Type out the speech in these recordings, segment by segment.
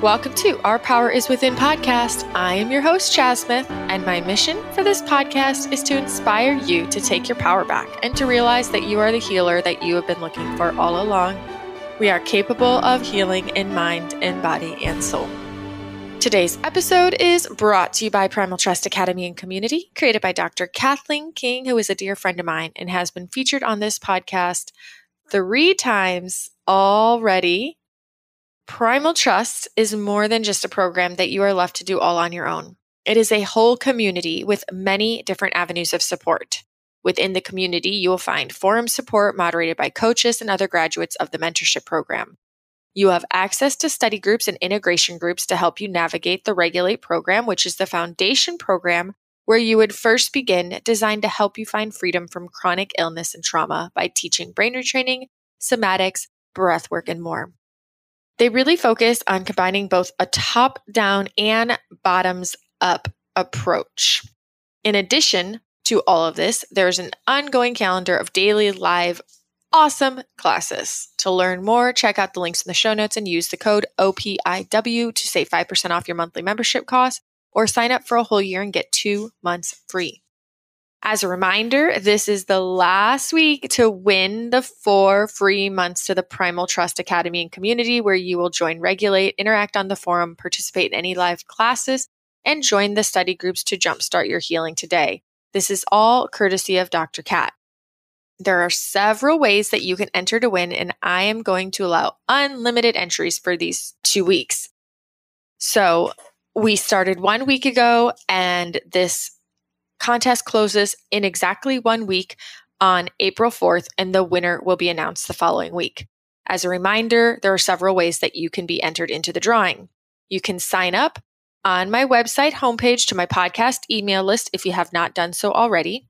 Welcome to Our Power is Within podcast. I am your host, Chaz Smith, and my mission for this podcast is to inspire you to take your power back and to realize that you are the healer that you have been looking for all along. We are capable of healing in mind, in body, and soul. Today's episode is brought to you by Primal Trust Academy and Community, created by Dr. Cathleen King, who is a dear friend of mine and has been featured on this podcast 3 times already. Primal Trust is more than just a program that you are left to do all on your own. It is a whole community with many different avenues of support. Within the community, you will find forum support moderated by coaches and other graduates of the mentorship program. You have access to study groups and integration groups to help you navigate the Regulate program, which is the foundation program where you would first begin, designed to help you find freedom from chronic illness and trauma by teaching brain retraining, somatics, breathwork, and more. They really focus on combining both a top-down and bottoms-up approach. In addition to all of this, there's an ongoing calendar of daily live awesome classes. To learn more, check out the links in the show notes and use the code OPIW to save 5% off your monthly membership cost, or sign up for a whole year and get 2 months free. As a reminder, this is the last week to win the 4 free months to the Primal Trust Academy and Community, where you will join Regulate, interact on the forum, participate in any live classes, and join the study groups to jumpstart your healing today. This is all courtesy of Dr. Cat. There are several ways that you can enter to win, and I am going to allow unlimited entries for these 2 weeks. So we started 1 week ago, and this contest closes in exactly 1 week on April 4th, and the winner will be announced the following week. As a reminder, there are several ways that you can be entered into the drawing. You can sign up on my website homepage to my podcast email list if you have not done so already.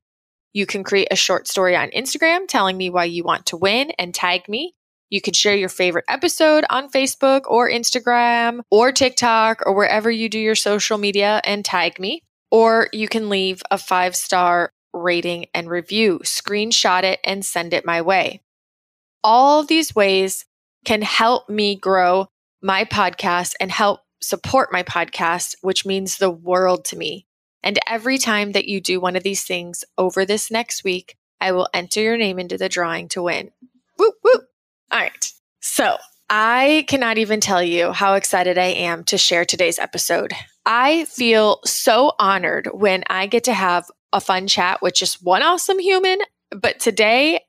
You can create a short story on Instagram telling me why you want to win and tag me. You can share your favorite episode on Facebook or Instagram or TikTok or wherever you do your social media and tag me. Or you can leave a 5-star rating and review, screenshot it, and send it my way. All these ways can help me grow my podcast and help support my podcast, which means the world to me. And every time that you do one of these things over this next week, I will enter your name into the drawing to win. Whoop, whoop. All right. So I cannot even tell you how excited I am to share today's episode. I feel so honored when I get to have a fun chat with just one awesome human. But today,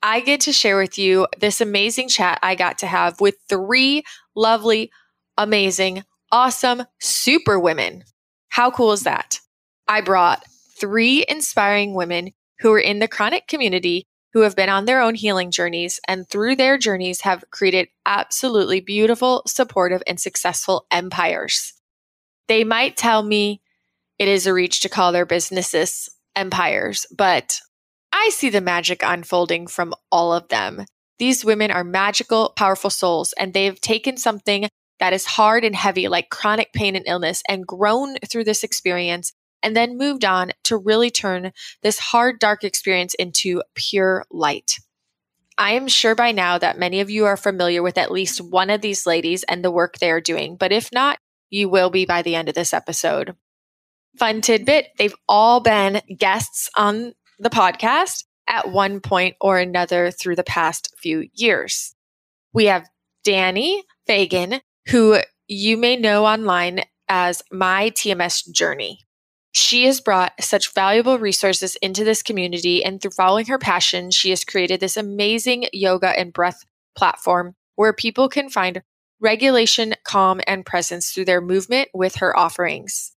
I get to share with you this amazing chat I got to have with 3 lovely, amazing, awesome, super women. How cool is that? I brought 3 inspiring women who are in the chronic community who have been on their own healing journeys, and through their journeys have created absolutely beautiful, supportive, and successful empires. They might tell me it is a reach to call their businesses empires, but I see the magic unfolding from all of them. These women are magical, powerful souls, and they've taken something that is hard and heavy, like chronic pain and illness, and grown through this experience, and then moved on to really turn this hard, dark experience into pure light. I am sure by now that many of you are familiar with at least one of these ladies and the work they are doing, but if not, you will be by the end of this episode. Fun tidbit, they've all been guests on the podcast at one point or another through the past few years. We have Danny Fagan, who you may know online as My TMS Journey. She has brought such valuable resources into this community, and through following her passion, she has created this amazing yoga and breath platform where people can find regulation, calm, and presence through their movement with her offerings.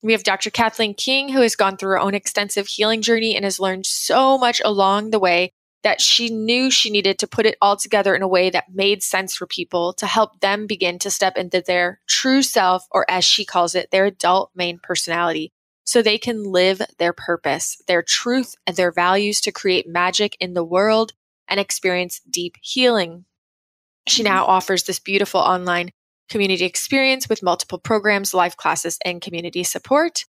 We have Dr. Cathleen King, who has gone through her own extensive healing journey and has learned so much along the way that she knew she needed to put it all together in a way that made sense for people to help them begin to step into their true self, or as she calls it, their adult main personality, so they can live their purpose, their truth, and their values to create magic in the world and experience deep healing. She now offers this beautiful online community experience with multiple programs, live classes, and community support.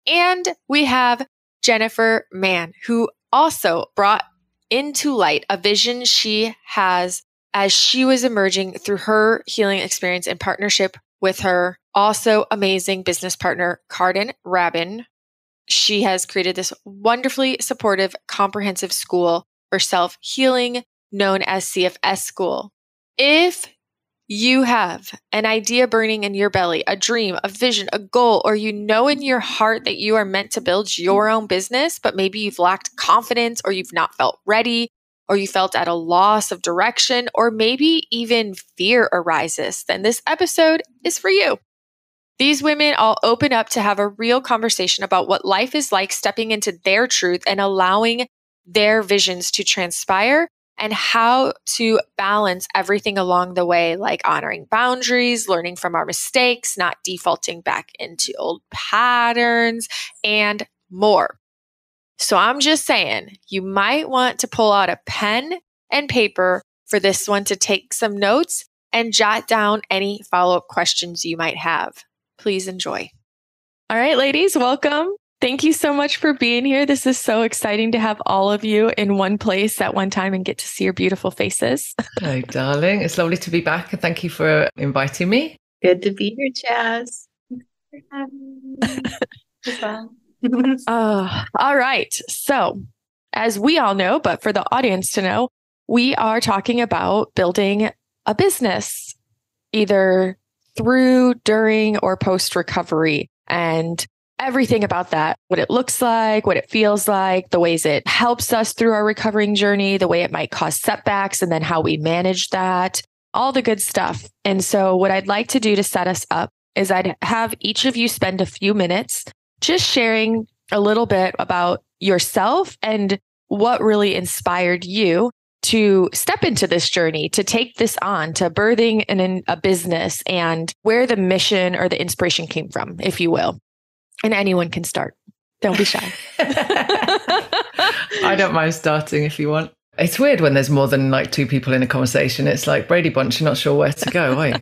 And we have Jennifer Mann, who also brought into light a vision she has as she was emerging through her healing experience in partnership with her also amazing business partner, Carden Rabin. She has created this wonderfully supportive, comprehensive school for self-healing known as CFS School. If you have an idea burning in your belly, a dream, a vision, a goal, or you know in your heart that you are meant to build your own business, but maybe you've lacked confidence or you've not felt ready, or you felt at a loss of direction, or maybe even fear arises, then this episode is for you. These women all open up to have a real conversation about what life is like stepping into their truth and allowing their visions to transpire, and how to balance everything along the way, like honoring boundaries, learning from our mistakes, not defaulting back into old patterns, and more. So I'm just saying, you might want to pull out a pen and paper for this one to take some notes and jot down any follow-up questions you might have. Please enjoy. All right, ladies, welcome. Thank you so much for being here. This is so exciting to have all of you in one place at one time and get to see your beautiful faces. Hello, darling. It's lovely to be back, and thank you for inviting me. Good to be here, Chaz. Thanks for having me as well. All right. So, as we all know, but for the audience to know, we are talking about building a business, either through, during, or post-recovery, and everything about that, what it looks like, what it feels like, the ways it helps us through our recovering journey, the way it might cause setbacks, and then how we manage that, all the good stuff. And so what I'd like to do to set us up is I'd have each of you spend a few minutes just sharing a little bit about yourself and what really inspired you to step into this journey, to take this on, to birthing in a business, and where the mission or the inspiration came from, if you will. And anyone can start. Don't be shy. I don't mind starting if you want. It's weird when there's more than like two people in a conversation. It's like Brady Bunch, you're not sure where to go, are you?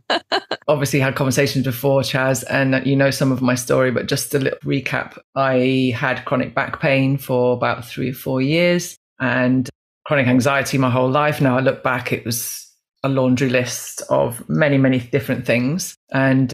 Obviously had conversations before, Chaz, and you know some of my story, but just a little recap. I had chronic back pain for about 3 or 4 years and chronic anxiety my whole life. Now I look back, it was a laundry list of many, many different things. And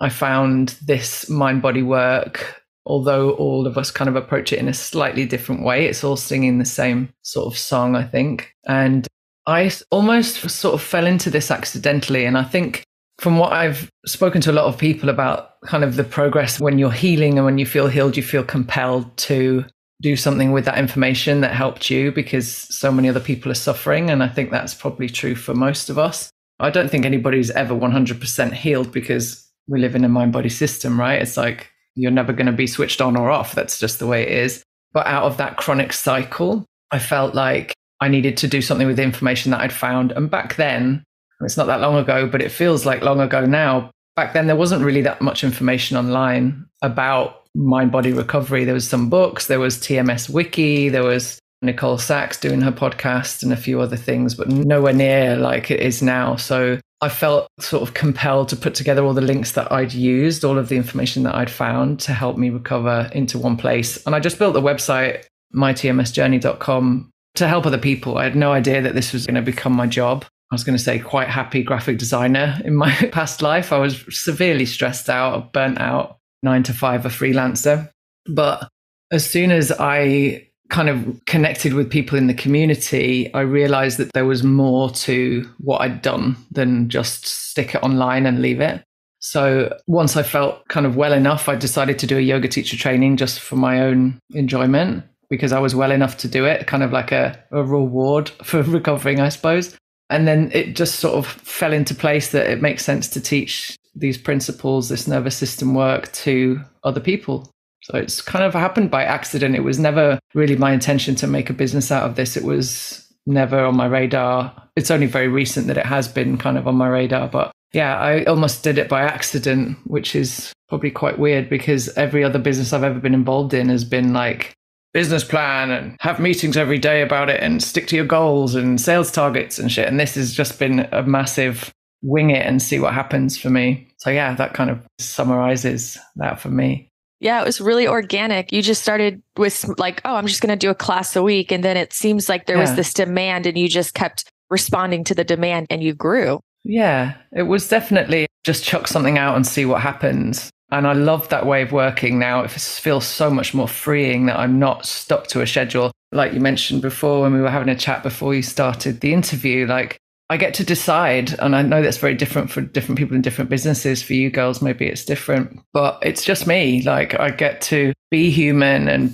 I found this mind-body work, although all of us kind of approach it in a slightly different way. It's all singing the same sort of song, I think. And I almost sort of fell into this accidentally. And I think from what I've spoken to a lot of people about kind of the progress when you're healing and when you feel healed, you feel compelled to do something with that information that helped you because so many other people are suffering. And I think that's probably true for most of us. I don't think anybody's ever 100% healed because we live in a mind-body system, right? It's like you're never going to be switched on or off. That's just the way it is. But out of that chronic cycle, I felt like I needed to do something with the information that I'd found. And back then, it's not that long ago, but it feels like long ago now. Back then, there wasn't really that much information online about mind-body recovery. There was some books, there was TMS Wiki, there was Nicole Sachs doing her podcast and a few other things, but nowhere near like it is now. So I felt sort of compelled to put together all the links that I'd used, all of the information that I'd found to help me recover into one place. And I just built the website, mytmsjourney.com, to help other people. I had no idea that this was going to become my job. I was going to say quite happy graphic designer in my past life. I was severely stressed out, burnt out, 9 to 5, a freelancer. But as soon as I kind of connected with people in the community, I realized that there was more to what I'd done than just stick it online and leave it. So once I felt kind of well enough, I decided to do a yoga teacher training just for my own enjoyment because I was well enough to do it, kind of like a reward for recovering, I suppose. And then it just sort of fell into place that it makes sense to teach these principles, this nervous system work to other people. So it's kind of happened by accident. It was never really my intention to make a business out of this. It was never on my radar. It's only very recent that it has been kind of on my radar. But yeah, I almost did it by accident, which is probably quite weird because every other business I've ever been involved in has been like business plan and have meetings every day about it and stick to your goals and sales targets and shit. And this has just been a massive wing it and see what happens for me. So yeah, that kind of summarizes that for me. Yeah, it was really organic. You just started with like, oh, I'm just going to do a class a week. And then it seems like there was this demand and you just kept responding to the demand and you grew. Yeah, it was definitely just chuck something out and see what happens. And I love that way of working now. It feels so much more freeing that I'm not stuck to a schedule. Like you mentioned before, when we were having a chat before you started the interview, like I get to decide. And I know that's very different for different people in different businesses. For you girls, maybe it's different, but it's just me. Like I get to be human and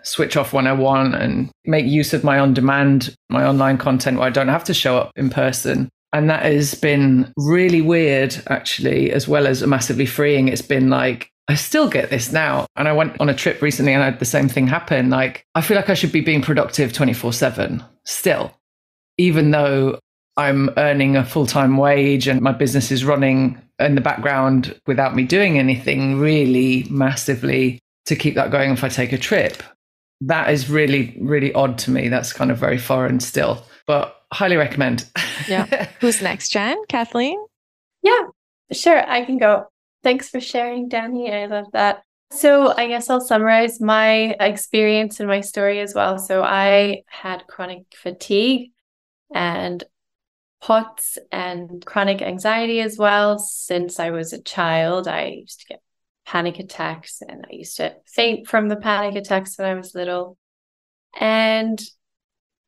switch off when I want and make use of my on-demand, my online content where I don't have to show up in person. And that has been really weird, actually, as well as massively freeing. It's been like, I still get this now. And I went on a trip recently and I had the same thing happen. Like, I feel like I should be being productive 24/7 still, even though I'm earning a full-time wage and my business is running in the background without me doing anything really massively to keep that going if I take a trip. That is really, really odd to me. That's kind of very foreign still, but highly recommend. Yeah. Who's next, Jen? Kathleen? Yeah, sure. I can go. Thanks for sharing, Danny. I love that. So I guess I'll summarize my experience and my story as well. So I had chronic fatigue and POTS and chronic anxiety as well. Since I was a child, I used to get panic attacks and I used to faint from the panic attacks when I was little. And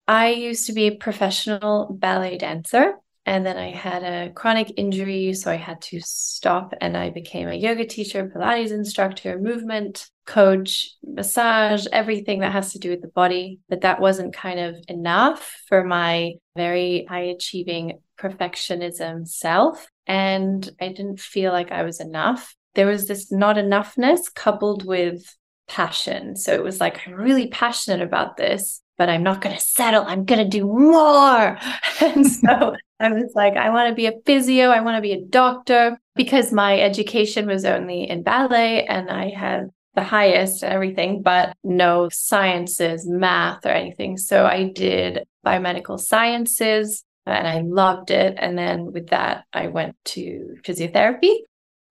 I used to be a professional ballet dancer, and then I had a chronic injury, so I had to stop, and I became a yoga teacher, Pilates instructor, movement coach, massage, everything that has to do with the body. But that wasn't kind of enough for my very high-achieving perfectionism self, and I didn't feel like I was enough. There was this not enoughness coupled with passion. So it was like, I'm really passionate about this, but I'm not going to settle. I'm going to do more. And so I was like, I want to be a physio. I want to be a doctor, because my education was only in ballet and I had the highest and everything, but no sciences, math or anything. So I did biomedical sciences and I loved it. And then with that, I went to physiotherapy.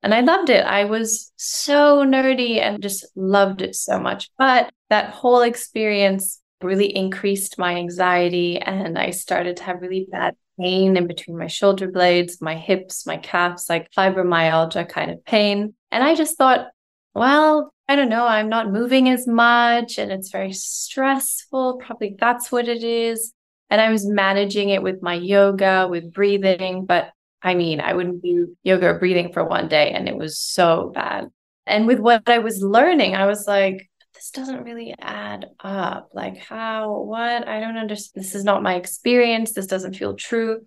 And I loved it. I was so nerdy and just loved it so much. But that whole experience really increased my anxiety. And I started to have really bad pain in between my shoulder blades, my hips, my calves, like fibromyalgia kind of pain. And I just thought, well, I don't know, I'm not moving as much and it's very stressful. Probably that's what it is. And I was managing it with my yoga, with breathing, but I mean, I wouldn't do yoga or breathing for one day and it was so bad. And with what I was learning, I was like, this doesn't really add up. Like how, what? I don't understand. This is not my experience. This doesn't feel true.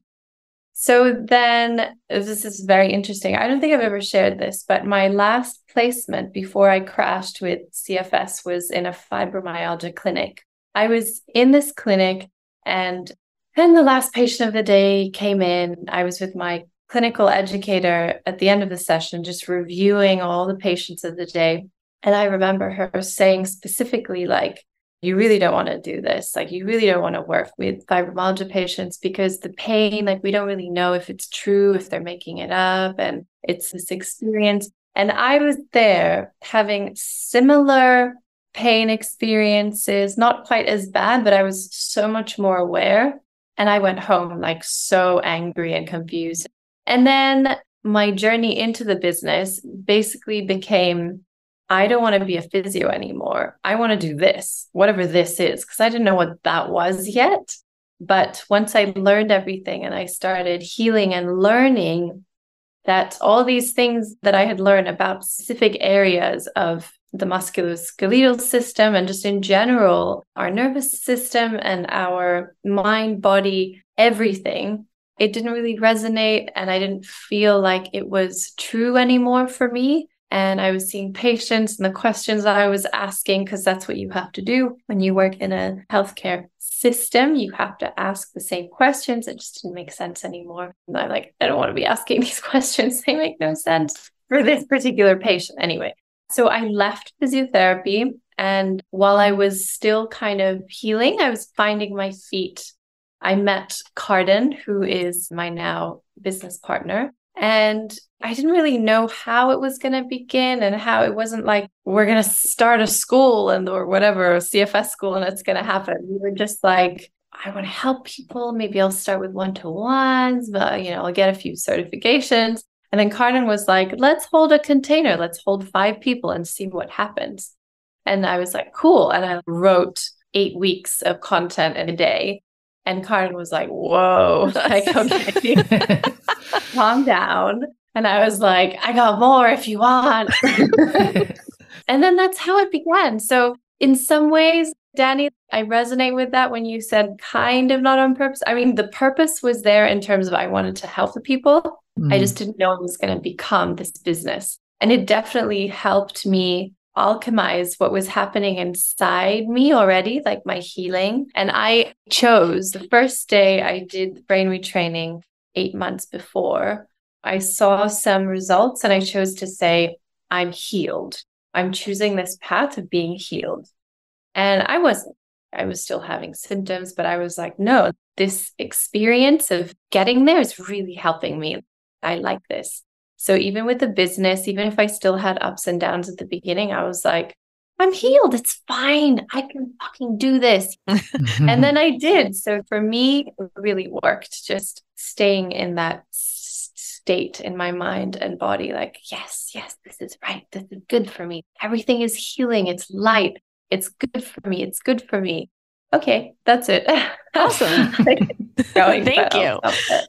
So then this is very interesting. I don't think I've ever shared this, but my last placement before I crashed with CFS was in a fibromyalgia clinic. I was in this clinic and then the last patient of the day came in. I was with my clinical educator at the end of the session, just reviewing all the patients of the day. And I remember her saying specifically, like, you really don't want to do this. Like, you really don't want to work with fibromyalgia patients because the pain, like, we don't really know if it's true, if they're making it up. And it's this experience. And I was there having similar pain experiences, not quite as bad, but I was so much more aware. And I went home like so angry and confused. And then my journey into the business basically became, I don't want to be a physio anymore. I want to do this, whatever this is, because I didn't know what that was yet. But once I learned everything and I started healing and learning that all these things that I had learned about specific areas of the musculoskeletal system and just in general, our nervous system and our mind, body, everything, it didn't really resonate. And I didn't feel like it was true anymore for me. And I was seeing patients and the questions that I was asking, because that's what you have to do when you work in a healthcare system. You have to ask the same questions. It just didn't make sense anymore. And I'm like, I don't want to be asking these questions. They make no sense for this particular patient anyway. So I left physiotherapy. And while I was still kind of healing, I was finding my feet. I met Carden, who is my now business partner. And I didn't really know how it was going to begin and how it wasn't like we're going to start a school and or whatever, a CFS school, and it's going to happen. We were just like, I want to help people. Maybe I'll start with one-to-ones, but I'll get a few certifications. And then Carden was like, let's hold a container. Let's hold 5 people and see what happens. And I was like, cool. And I wrote 8 weeks of content in a day. And Carden was like, whoa, like, okay, calm down. And I was like, I got more if you want. And then that's how it began. So in some ways, Danny, I resonate with that when you said kind of not on purpose. I mean, the purpose was there in terms of I wanted to help the people. I just didn't know it was going to become this business. And it definitely helped me alchemize what was happening inside me already, like my healing. And I chose the first day I did brain retraining 8 months before, I saw some results and I chose to say, I'm healed. I'm choosing this path of being healed. And I was still having symptoms, but I was like, no, this experience of getting there is really helping me. I like this. So even with the business, even if I still had ups and downs at the beginning, I was like, I'm healed. It's fine. I can fucking do this. And then I did. So for me, it really worked, just staying in that state in my mind and body, like, yes, this is right. This is good for me. Everything is healing. It's light. It's good for me. It's good for me. Okay, that's it. Awesome. Thank you.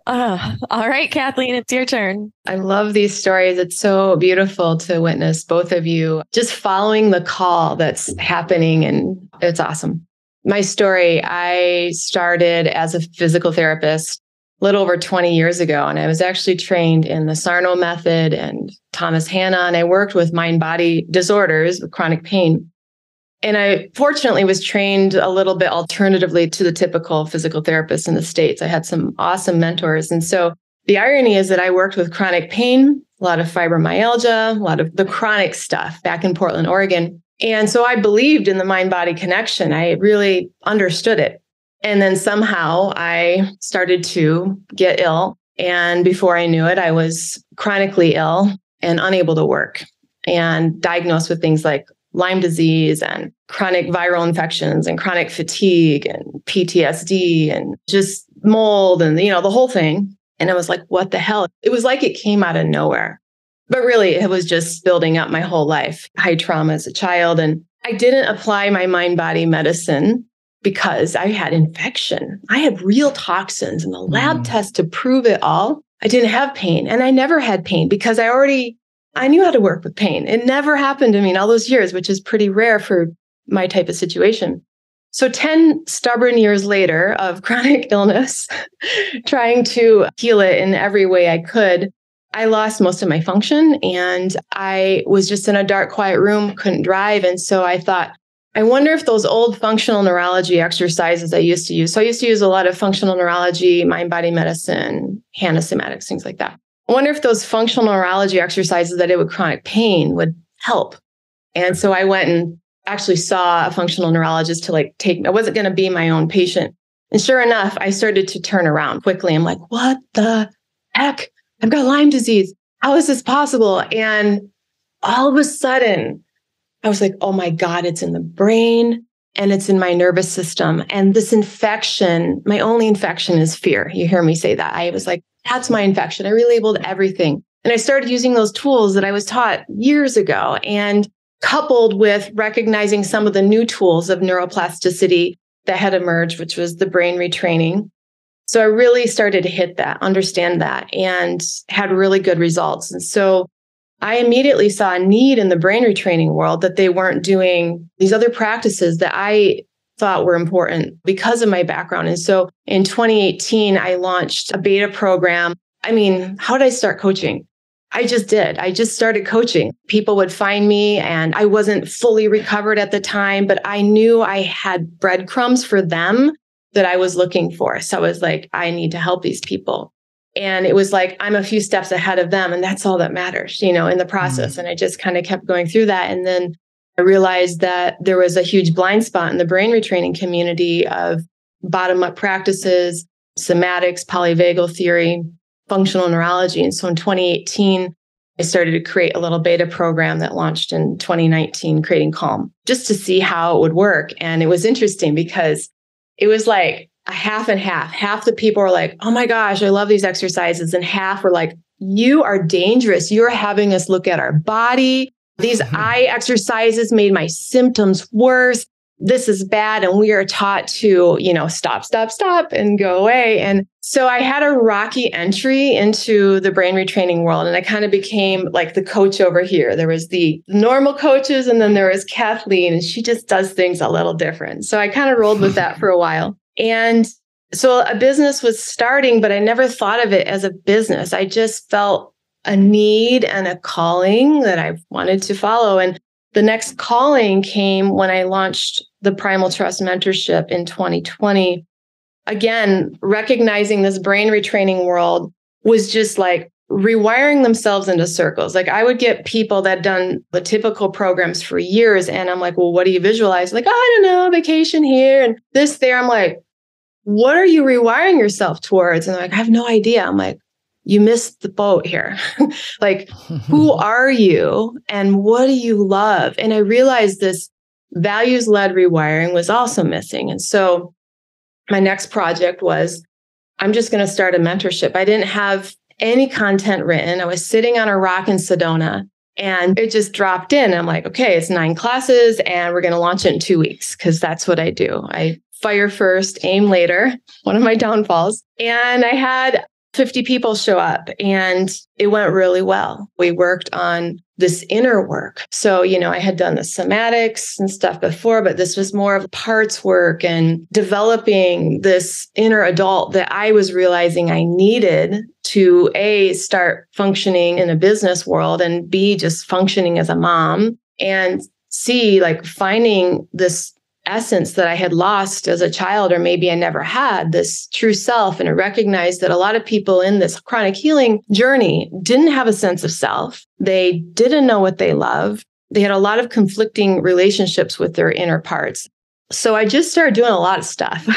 All right, Kathleen, it's your turn. I love these stories. It's so beautiful to witness both of you just following the call that's happening, and it's awesome. My story, I started as a physical therapist a little over 20 years ago, and I was actually trained in the Sarno method and Thomas Hanna, and I worked with mind-body disorders with chronic pain. And I fortunately was trained a little bit alternatively to the typical physical therapist in the States. I had some awesome mentors. And so the irony is that I worked with chronic pain, a lot of fibromyalgia, a lot of the chronic stuff back in Portland, Oregon. And so I believed in the mind-body connection. I really understood it. And then somehow I started to get ill. And before I knew it, I was chronically ill and unable to work and diagnosed with things like Lyme disease and chronic viral infections and chronic fatigue and PTSD and just mold and, the whole thing. And I was like, what the hell? It was like it came out of nowhere. But really, it was just building up my whole life, high trauma as a child. And I didn't apply my mind-body medicine because I had infection. I had real toxins and the lab test to prove it all. I didn't have pain. And I never had pain because I knew how to work with pain. It never happened to me in all those years, which is pretty rare for my type of situation. So 10 stubborn years later of chronic illness, trying to heal it in every way I could, I lost most of my function and I was just in a dark, quiet room, couldn't drive. And so I thought, I wonder if those old functional neurology exercises I used to use. So I used to use a lot of functional neurology, mind-body medicine, Hanna somatics, things like that. I wonder if those functional neurology exercises that I did with chronic pain would help. And so I went and actually saw a functional neurologist to I wasn't going to be my own patient. And sure enough, I started to turn around quickly. I'm like, what the heck? I've got Lyme disease. How is this possible? And all of a sudden, I was like, oh my God, it's in the brain and it's in my nervous system. And this infection, my only infection is fear. You hear me say that. I was like, that's my infection. I relabeled everything. And I started using those tools that I was taught years ago, and coupled with recognizing some of the new tools of neuroplasticity that had emerged, which was the brain retraining. So I really started to hit that, understand that, and had really good results. And so I immediately saw a need in the brain retraining world that they weren't doing these other practices that I thought were important because of my background. And so in 2018, I launched a beta program. I mean, how did I start coaching? I just did. I just started coaching. People would find me and I wasn't fully recovered at the time, but I knew I had breadcrumbs for them that I was looking for. So I was like, I need to help these people. And it was like, I'm a few steps ahead of them. And that's all that matters, in the process. And I just kind of kept going through that. And then I realized that there was a huge blind spot in the brain retraining community of bottom-up practices, somatics, polyvagal theory, functional neurology. And so in 2018, I started to create a little beta program that launched in 2019, Creating Calm, just to see how it would work. And it was interesting because it was like a half and half. Half the people were like, oh my gosh, I love these exercises. And half were like, you are dangerous. You're having us look at our body. These eye exercises made my symptoms worse. This is bad. And we are taught to, stop and go away. And so I had a rocky entry into the brain retraining world. And I kind of became like the coach over here. There was the normal coaches, and then there was Cathleen, and she just does things a little different. So I kind of rolled with that for a while. And so a business was starting, but I never thought of it as a business. I just felt a need and a calling that I wanted to follow. And the next calling came when I launched the Primal Trust Mentorship in 2020. Again, recognizing this brain retraining world was just like rewiring themselves into circles. Like I would get people that had done the typical programs for years. And I'm like, well, what do you visualize? Like, I don't know, vacation here and this there. I'm like, what are you rewiring yourself towards? And they're like, I have no idea. I'm like, you missed the boat here. Like, who are you and what do you love? And I realized this values-led rewiring was also missing. And so my next project was, I'm just going to start a mentorship. I didn't have any content written. I was sitting on a rock in Sedona and it just dropped in. I'm like, okay, it's 9 classes and we're going to launch it in 2 weeks because that's what I do. I fire first, aim later, one of my downfalls. And I had 50 people show up and it went really well. We worked on this inner work. So, I had done the somatics and stuff before, but this was more of parts work and developing this inner adult that I was realizing I needed to A, start functioning in a business world, and B, just functioning as a mom, and C, like finding this essence that I had lost as a child, or maybe I never had, this true self. And I recognized that a lot of people in this chronic healing journey didn't have a sense of self. They didn't know what they love. They had a lot of conflicting relationships with their inner parts. So I just started doing a lot of stuff.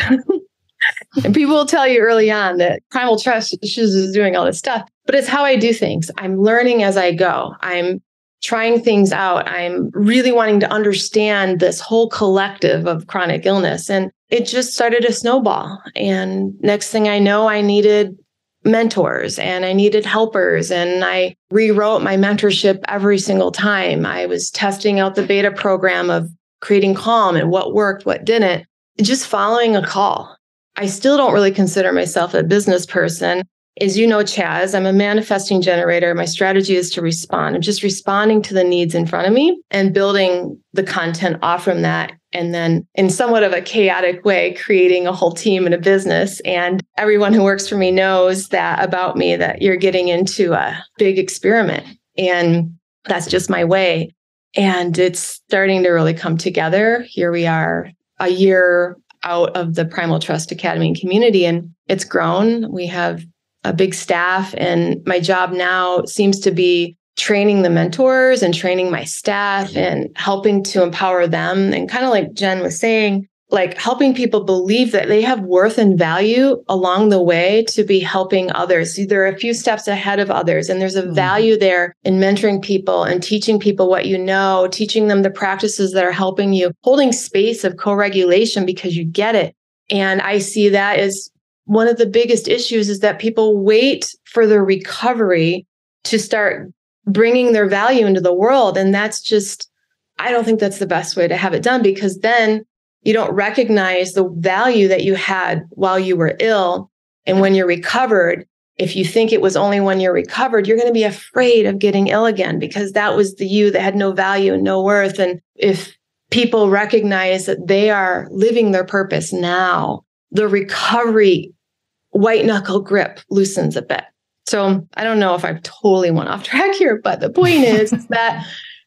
And people will tell you early on that Primal Trust is doing all this stuff, but it's how I do things. I'm learning as I go. I'm trying things out. I'm really wanting to understand this whole collective of chronic illness. And it just started to snowball. And next thing I know, I needed mentors and I needed helpers. And I rewrote my mentorship every single time. I was testing out the beta program of creating calm and what worked, what didn't, just following a call. I still don't really consider myself a business person. As you know, Chaz, I'm a manifesting generator. My strategy is to respond. I'm just responding to the needs in front of me and building the content off from that. And then in somewhat of a chaotic way, creating a whole team and a business. And everyone who works for me knows that about me, that you're getting into a big experiment. And that's just my way. And it's starting to really come together. Here we are a year out of the Primal Trust Academy and community, and it's grown. We have a big staff, and my job now seems to be training the mentors and training my staff and helping to empower them. And kind of like Jen was saying, like helping people believe that they have worth and value along the way to be helping others. They're a few steps ahead of others. And there's a value there in mentoring people and teaching people what you know, teaching them the practices that are helping you, holding space of co-regulation because you get it. And I see that as one of the biggest issues is that people wait for the recovery to start bringing their value into the world. And that's just, I don't think that's the best way to have it done, because then you don't recognize the value that you had while you were ill. And when you're recovered, if you think it was only when you're recovered, you're going to be afraid of getting ill again, because that was the you that had no value and no worth. And if people recognize that they are living their purpose now, the recovery white knuckle grip loosens a bit. So I don't know if I've totally went off track here, but the point is that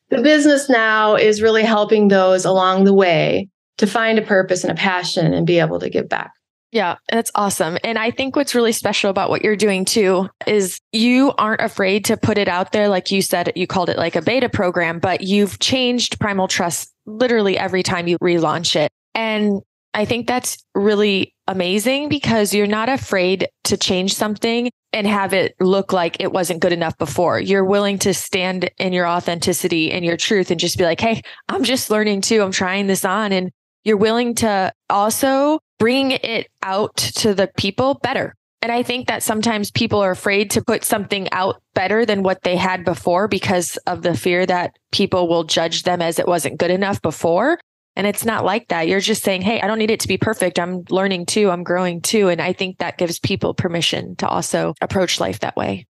the business now is really helping those along the way to find a purpose and a passion and be able to give back. Yeah, that's awesome. And I think what's really special about what you're doing too is you aren't afraid to put it out there. Like you said, you called it like a beta program, but you've changed Primal Trust literally every time you relaunch it. And I think that's really amazing because you're not afraid to change something and have it look like it wasn't good enough before. You're willing to stand in your authenticity and your truth and just be like, hey, I'm just learning too. I'm trying this on. And you're willing to also bring it out to the people better. And I think that sometimes people are afraid to put something out better than what they had before because of the fear that people will judge them as it wasn't good enough before. And it's not like that. You're just saying, hey, I don't need it to be perfect. I'm learning too. I'm growing too. And I think that gives people permission to also approach life that way.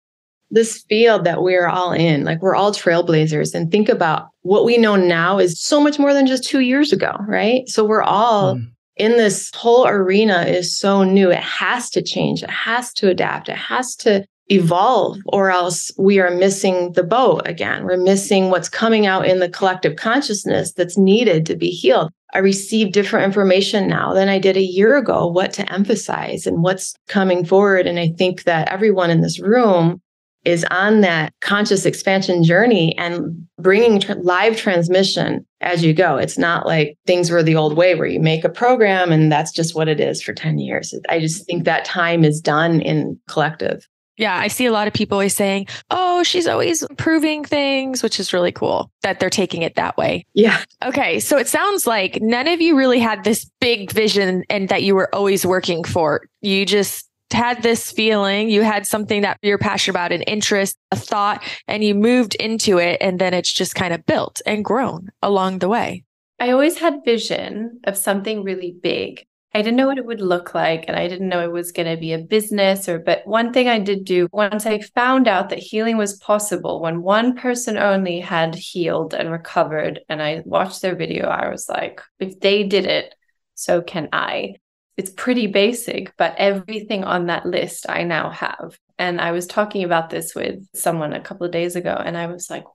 This field that we're all in, like we're all trailblazers, and think about what we know now is so much more than just 2 years ago, right? So we're all in this whole arena is so new. It has to change. It has to adapt. It has to evolve, or else we are missing the boat again. We're missing what's coming out in the collective consciousness that's needed to be healed. I receive different information now than I did a year ago, what to emphasize and what's coming forward. And I think that everyone in this room is on that conscious expansion journey and bringing live transmission as you go. It's not like things were the old way where you make a program and that's just what it is for 10 years. I just think that time is done in collective. Yeah, I see a lot of people always saying, oh, she's always improving things, which is really cool that they're taking it that way. Yeah. Okay, so it sounds like none of you really had this big vision and that you were always working for. You just had this feeling, you had something that you're passionate about, an interest, a thought, and you moved into it. And then it's just kind of built and grown along the way. I always had vision of something really big. I didn't know what it would look like, and I didn't know it was going to be a business but one thing I did do once I found out that healing was possible, when one person only had healed and recovered, and I watched their video, I was like, if they did it, so can I. It's pretty basic, but everything on that list I now have. And I was talking about this with someone a couple of days ago, and I was like, wow,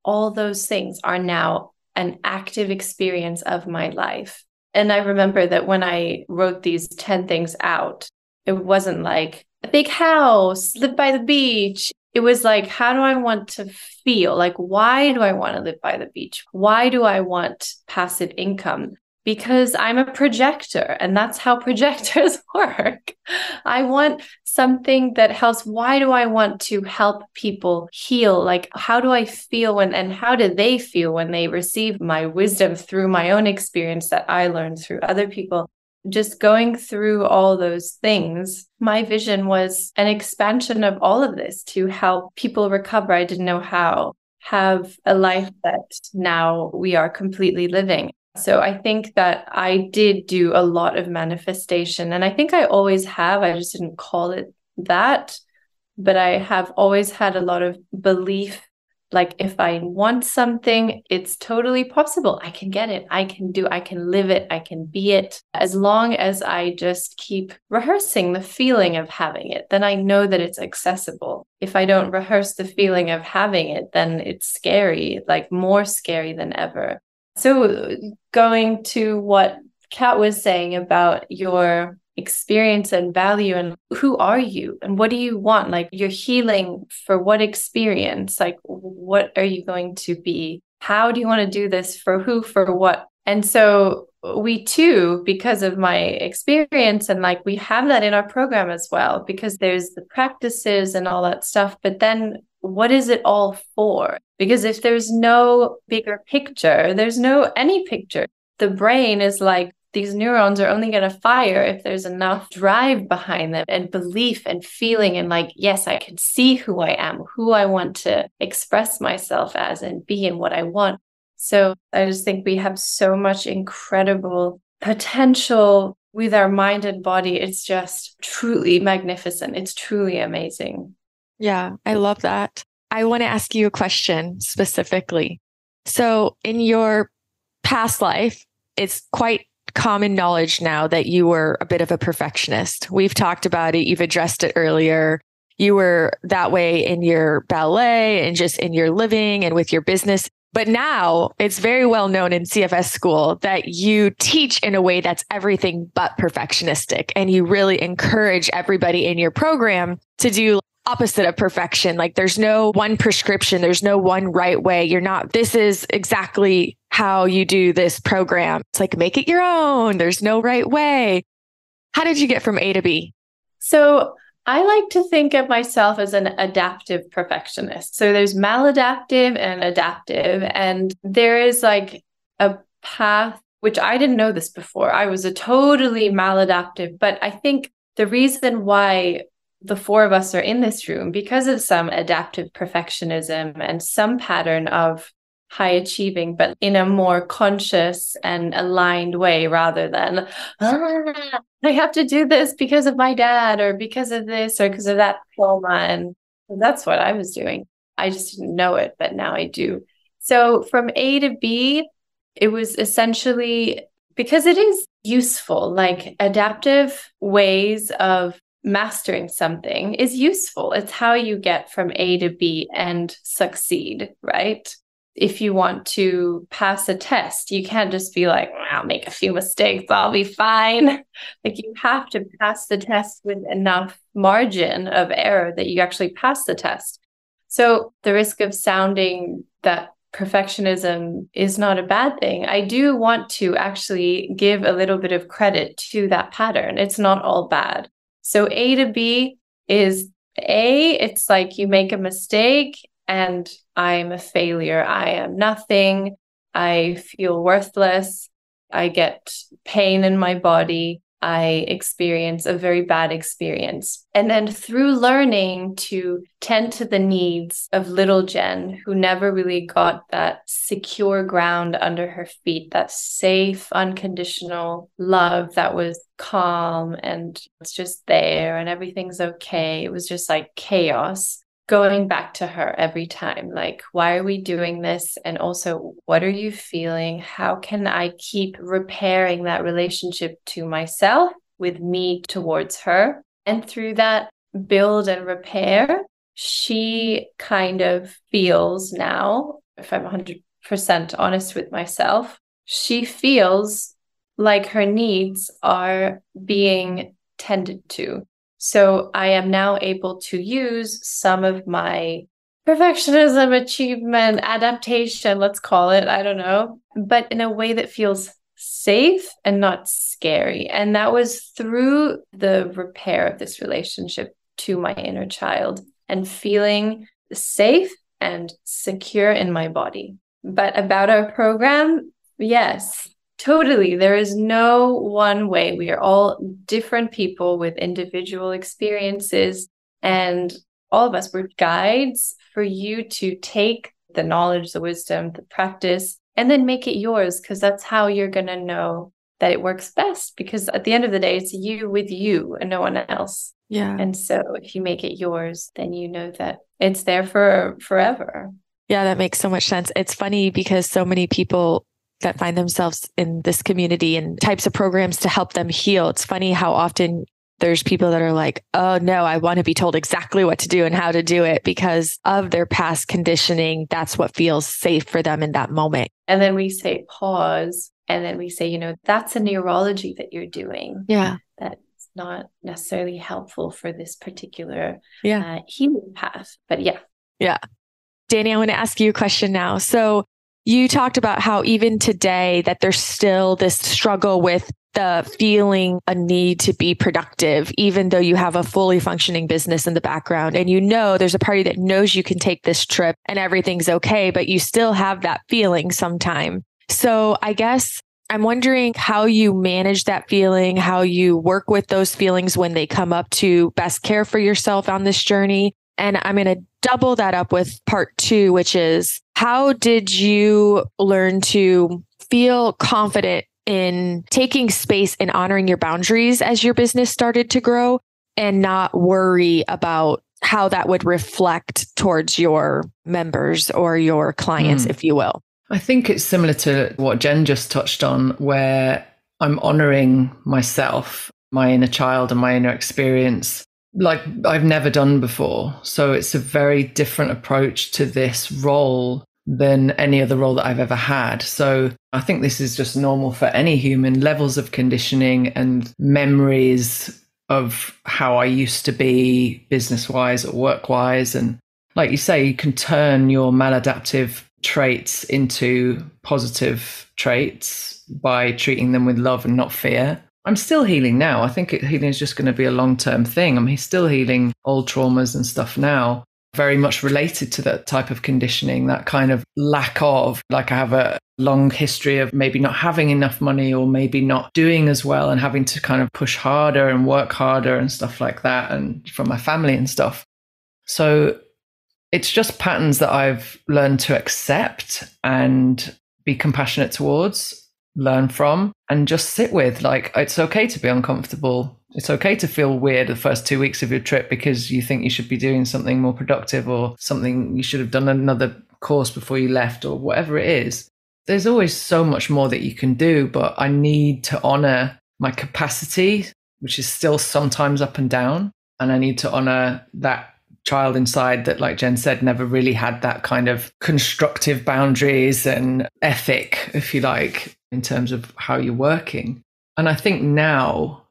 all those things are now an active experience of my life. And I remember that when I wrote these 10 things out, it wasn't like a big house, live by the beach. It was like, how do I want to feel? Like, why do I want to live by the beach? Why do I want passive income? Because I'm a projector, and that's how projectors work. I want something that helps. Why do I want to help people heal? Like, how do I feel and how do they feel when they receive my wisdom through my own experience that I learned through other people? Just going through all those things, my vision was an expansion of all of this to help people recover. I didn't know how, have a life that now we are completely living. So I think that I did do a lot of manifestation, and I think I always have. I just didn't call it that, but I have always had a lot of belief. Like, if I want something, it's totally possible. I can get it. I can live it. I can be it. As long as I just keep rehearsing the feeling of having it, then I know that it's accessible. If I don't rehearse the feeling of having it, then it's scary, like more scary than ever. So going to what Kat was saying about your experience and value, and who are you and what do you want? Like, you're healing for what experience? Like, what are you going to be? How do you want to do this? For who? For what? And so we too, because of my experience, and like we have that in our program as well, because there's the practices and all that stuff, but then what is it all for? Because if there's no bigger picture, there's no any picture. The brain is like, these neurons are only going to fire if there's enough drive behind them and belief and feeling and like, yes, I can see who I am, who I want to express myself as and be and what I want. So I just think we have so much incredible potential with our mind and body. It's just truly magnificent. It's truly amazing. Yeah, I love that. I want to ask you a question specifically. So in your past life, it's quite common knowledge now that you were a bit of a perfectionist. We've talked about it. You've addressed it earlier. You were that way in your ballet and just in your living and with your business. But now it's very well known in CFS School that you teach in a way that's everything but perfectionistic. And you really encourage everybody in your program to do opposite of perfection. Like, there's no one prescription. There's no one right way. This is exactly how you do this program. It's like, make it your own. There's no right way. How did you get from A to B? So I like to think of myself as an adaptive perfectionist. So there's maladaptive and adaptive. And there is like a path, which I didn't know this before. I was a totally maladaptive, but I think the reason why the four of us are in this room, because of some adaptive perfectionism and some pattern of high achieving, but in a more conscious and aligned way, rather than, I have to do this because of my dad or because of this or because of that trauma. And that's what I was doing. I just didn't know it, but now I do. So from A to B, it was essentially because it is useful, like adaptive ways of mastering something is useful. It's how you get from A to B and succeed, right? If you want to pass a test, you can't just be like, I'll make a few mistakes, I'll be fine. Like you have to pass the test with enough margin of error that you actually pass the test. So the risk of sounding that perfectionism is not a bad thing, I do want to actually give a little bit of credit to that pattern. It's not all bad. So A to B is A, it's like you make a mistake and I'm a failure. I am nothing. I feel worthless. I get pain in my body. I experience a very bad experience. And then through learning to tend to the needs of little Jen, who never really got that secure ground under her feet, that safe, unconditional love that was calm and it's just there and everything's okay. It was just like chaos. Going back to her every time, like, why are we doing this? And also, what are you feeling? How can I keep repairing that relationship to myself with me towards her? And through that build and repair, she kind of feels now, if I'm 100% honest with myself, she feels like her needs are being tended to. So I am now able to use some of my perfectionism, achievement, adaptation, let's call it, I don't know, but in a way that feels safe and not scary. And that was through the repair of this relationship to my inner child and feeling safe and secure in my body. But about our program, yes. Totally. There is no one way. We are all different people with individual experiences, and all of us were guides for you to take the knowledge, the wisdom, the practice, and then make it yours, because that's how you're going to know that it works best. Because at the end of the day, it's you with you and no one else. Yeah. And so if you make it yours, then you know that it's there for forever. Yeah, that makes so much sense. It's funny because so many people that find themselves in this community and types of programs to help them heal. It's funny how often there's people that are like, oh no, I want to be told exactly what to do and how to do it because of their past conditioning. That's what feels safe for them in that moment. And then we say pause. And then we say, that's a neurology that you're doing. Yeah. That's not necessarily helpful for this particular healing path. But yeah. Yeah. Danny, I want to ask you a question now. So you talked about how even today that there's still this struggle with the feeling a need to be productive, even though you have a fully functioning business in the background. And there's a party that knows you can take this trip and everything's okay, but you still have that feeling sometime. So I guess I'm wondering how you manage that feeling, how you work with those feelings when they come up to best care for yourself on this journey. And I'm going to double that up with part 2, which is how did you learn to feel confident in taking space and honoring your boundaries as your business started to grow and not worry about how that would reflect towards your members or your clients, if you will? I think it's similar to what Jen just touched on, where I'm honoring myself, my inner child and my inner experience like I've never done before. So it's a very different approach to this role than any other role that I've ever had. So I think this is just normal for any human. Levels of conditioning and memories of how I used to be business-wise or work-wise. And like you say, you can turn your maladaptive traits into positive traits by treating them with love and not fear. I'm still healing now. I think healing is just going to be a long-term thing. I'm still healing old traumas and stuff now. very much related to that type of conditioning, that kind of lack of, like I have a long history of maybe not having enough money or maybe not doing as well and having to kind of push harder and work harder and stuff like that, and from my family and stuff. So it's just patterns that I've learned to accept and be compassionate towards, learn from, and just sit with. Like, it's okay to be uncomfortable. It's okay to feel weird the first 2 weeks of your trip because you think you should be doing something more productive or something, you should have done another course before you left or whatever it is. There's always so much more that you can do, but I need to honor my capacity, which is still sometimes up and down. And I need to honor that child inside that, like Jen said, never really had that kind of constructive boundaries and ethic, if you like, in terms of how you're working. And I think now,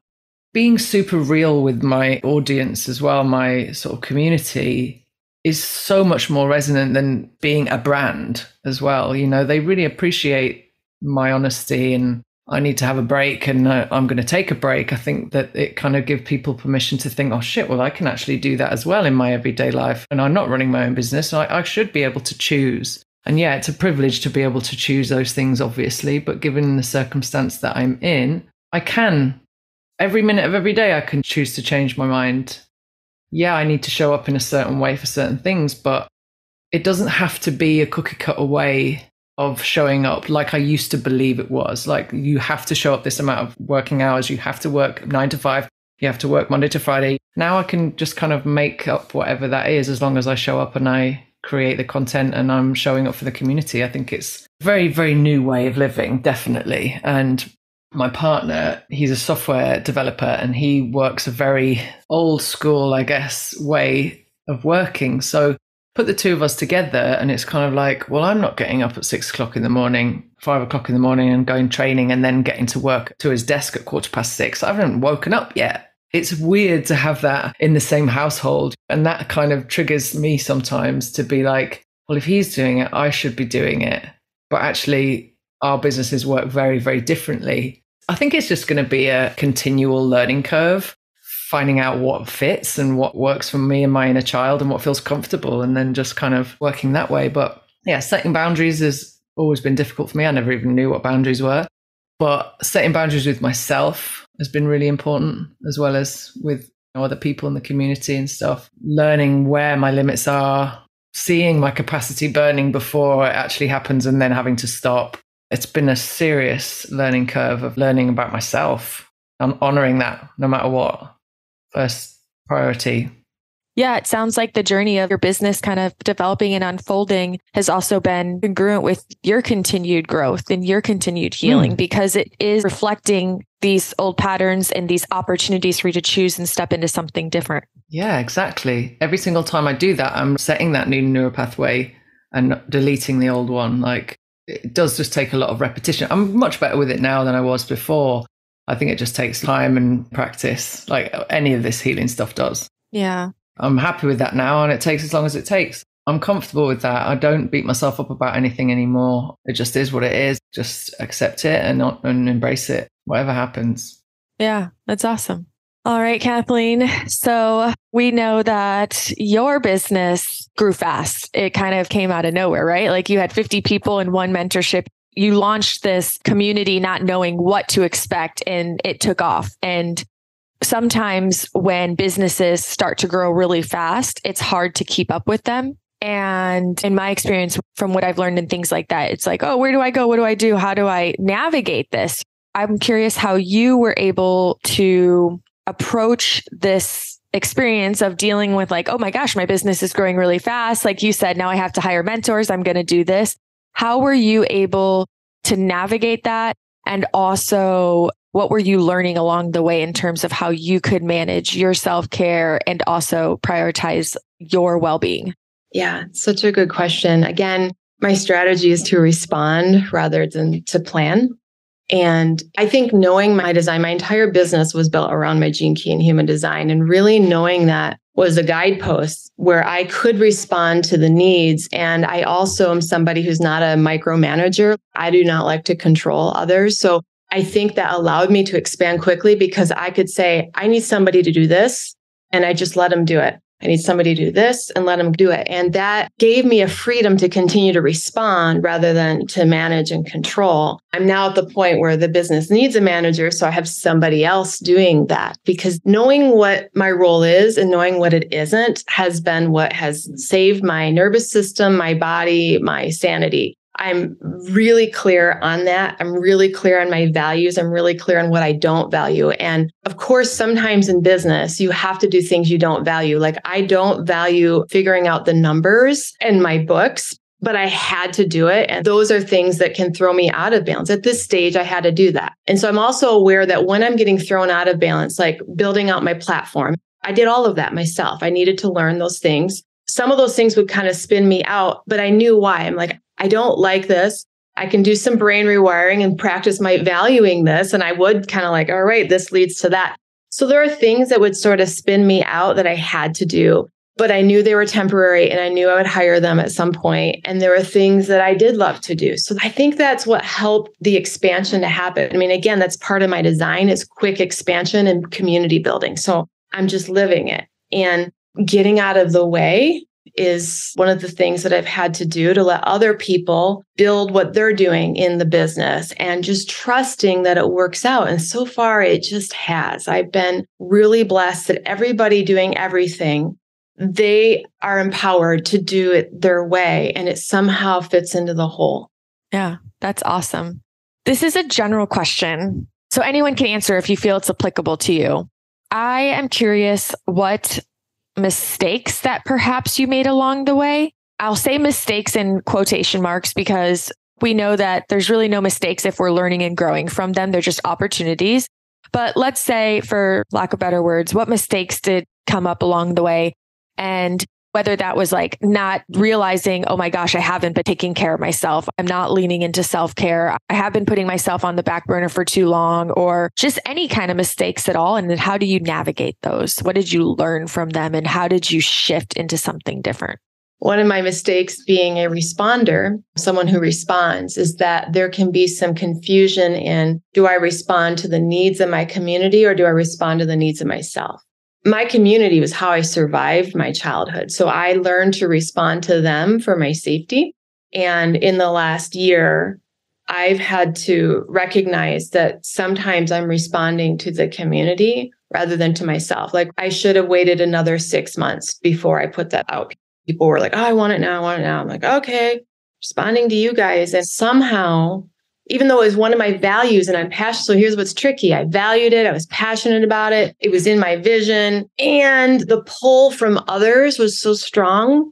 being super real with my audience as well, my sort of community, is so much more resonant than being a brand as well. You know, they really appreciate my honesty, and I need to have a break and I'm going to take a break. I think that it kind of gives people permission to think, oh shit, well, I can actually do that as well in my everyday life. And I'm not running my own business. So I should be able to choose. And yeah, it's a privilege to be able to choose those things, obviously. But given the circumstance that I'm in, I can. Every minute of every day, I can choose to change my mind. Yeah, I need to show up in a certain way for certain things, but it doesn't have to be a cookie cutter way of showing up like I used to believe it was. Like, you have to show up this amount of working hours. You have to work 9 to 5. You have to work Monday to Friday. Now I can just kind of make up whatever that is, as long as I show up and I create the content and I'm showing up for the community. I think it's a very, very new way of living, definitely. And my partner, he's a software developer and he works a very old school, I guess, way of working. So put the two of us together and it's kind of like, well, I'm not getting up at 6 o'clock in the morning, 5 o'clock in the morning and going training and then getting to work to his desk at 6:15. I haven't woken up yet. It's weird to have that in the same household. And that kind of triggers me sometimes to be like, well, if he's doing it, I should be doing it. But actually, our businesses work very, very differently. I think it's just going to be a continual learning curve, finding out what fits and what works for me and my inner child and what feels comfortable, and then just kind of working that way. But yeah, setting boundaries has always been difficult for me. I never even knew what boundaries were. But setting boundaries with myself has been really important, as well as with other people in the community and stuff. Learning where my limits are, seeing my capacity burning before it actually happens and then having to stop. It's been a serious learning curve of learning about myself and honoring that no matter what. First priority. Yeah, it sounds like the journey of your business kind of developing and unfolding has also been congruent with your continued growth and your continued healing, because it is reflecting these old patterns and these opportunities for you to choose and step into something different. Yeah, exactly. Every single time I do that, I'm setting that new neural pathway and deleting the old one. Like, it does just take a lot of repetition. I'm much better with it now than I was before. I think it just takes time and practice, like any of this healing stuff does. Yeah. I'm happy with that now, and it takes as long as it takes. I'm comfortable with that. I don't beat myself up about anything anymore. It just is what it is. Just accept it and embrace it, whatever happens. Yeah, that's awesome. All right, Kathleen. So we know that your business grew fast. It kind of came out of nowhere, right? Like, you had 50 people in one mentorship. You launched this community not knowing what to expect, and it took off. And sometimes when businesses start to grow really fast, it's hard to keep up with them. And in my experience, from what I've learned and things like that, it's like, oh, where do I go? What do I do? How do I navigate this? I'm curious how you were able to approach this experience of dealing with, like, oh my gosh, my business is growing really fast. Like you said, now I have to hire mentors. I'm going to do this. How were you able to navigate that? And also, what were you learning along the way in terms of how you could manage your self-care and also prioritize your well-being? Yeah, such a good question. Again, my strategy is to respond rather than to plan. And I think knowing my design, my entire business was built around my gene key and human design. And really knowing that was a guidepost where I could respond to the needs. And I also am somebody who's not a micromanager. I do not like to control others. So I think that allowed me to expand quickly, because I could say, I need somebody to do this. And I just let them do it. I need somebody to do this, and let them do it. And that gave me a freedom to continue to respond rather than to manage and control. I'm now at the point where the business needs a manager, so I have somebody else doing that, because knowing what my role is and knowing what it isn't has been what has saved my nervous system, my body, my sanity. I'm really clear on that. I'm really clear on my values. I'm really clear on what I don't value. And of course, sometimes in business, you have to do things you don't value. Like I don't value figuring out the numbers in my books, but I had to do it. And those are things that can throw me out of balance. At this stage, I had to do that. And so I'm also aware that when I'm getting thrown out of balance, like building out my platform, I did all of that myself. I needed to learn those things. Some of those things would kind of spin me out, but I knew why. I'm like, I don't like this. I can do some brain rewiring and practice my valuing this. And I would kind of like, all right, this leads to that. So there are things that would sort of spin me out that I had to do, but I knew they were temporary and I knew I would hire them at some point. And there were things that I did love to do. So I think that's what helped the expansion to happen. I mean, again, that's part of my design is quick expansion and community building. So I'm just living it, and getting out of the way is one of the things that I've had to do to let other people build what they're doing in the business and just trusting that it works out. And so far, it just has. I've been really blessed that everybody doing everything, they are empowered to do it their way, and it somehow fits into the whole. Yeah, that's awesome. This is a general question, so anyone can answer if you feel it's applicable to you. I am curious what mistakes that perhaps you made along the way. I'll say mistakes in quotation marks because we know that there's really no mistakes if we're learning and growing from them. They're just opportunities. But let's say, for lack of better words, what mistakes did come up along the way? And whether that was like not realizing, oh my gosh, I haven't been taking care of myself. I'm not leaning into self-care. I have been putting myself on the back burner for too long, or just any kind of mistakes at all. And then how do you navigate those? What did you learn from them? And how did you shift into something different? One of my mistakes being a responder, someone who responds, is that there can be some confusion in, do I respond to the needs of my community or do I respond to the needs of myself? My community was how I survived my childhood. So I learned to respond to them for my safety. And in the last year, I've had to recognize that sometimes I'm responding to the community rather than to myself. Like I should have waited another 6 months before I put that out. People were like, oh, I want it now. I want it now. I'm like, okay, responding to you guys. And somehow, even though it was one of my values and I'm passionate, so here's what's tricky. I valued it. I was passionate about it. It was in my vision. And the pull from others was so strong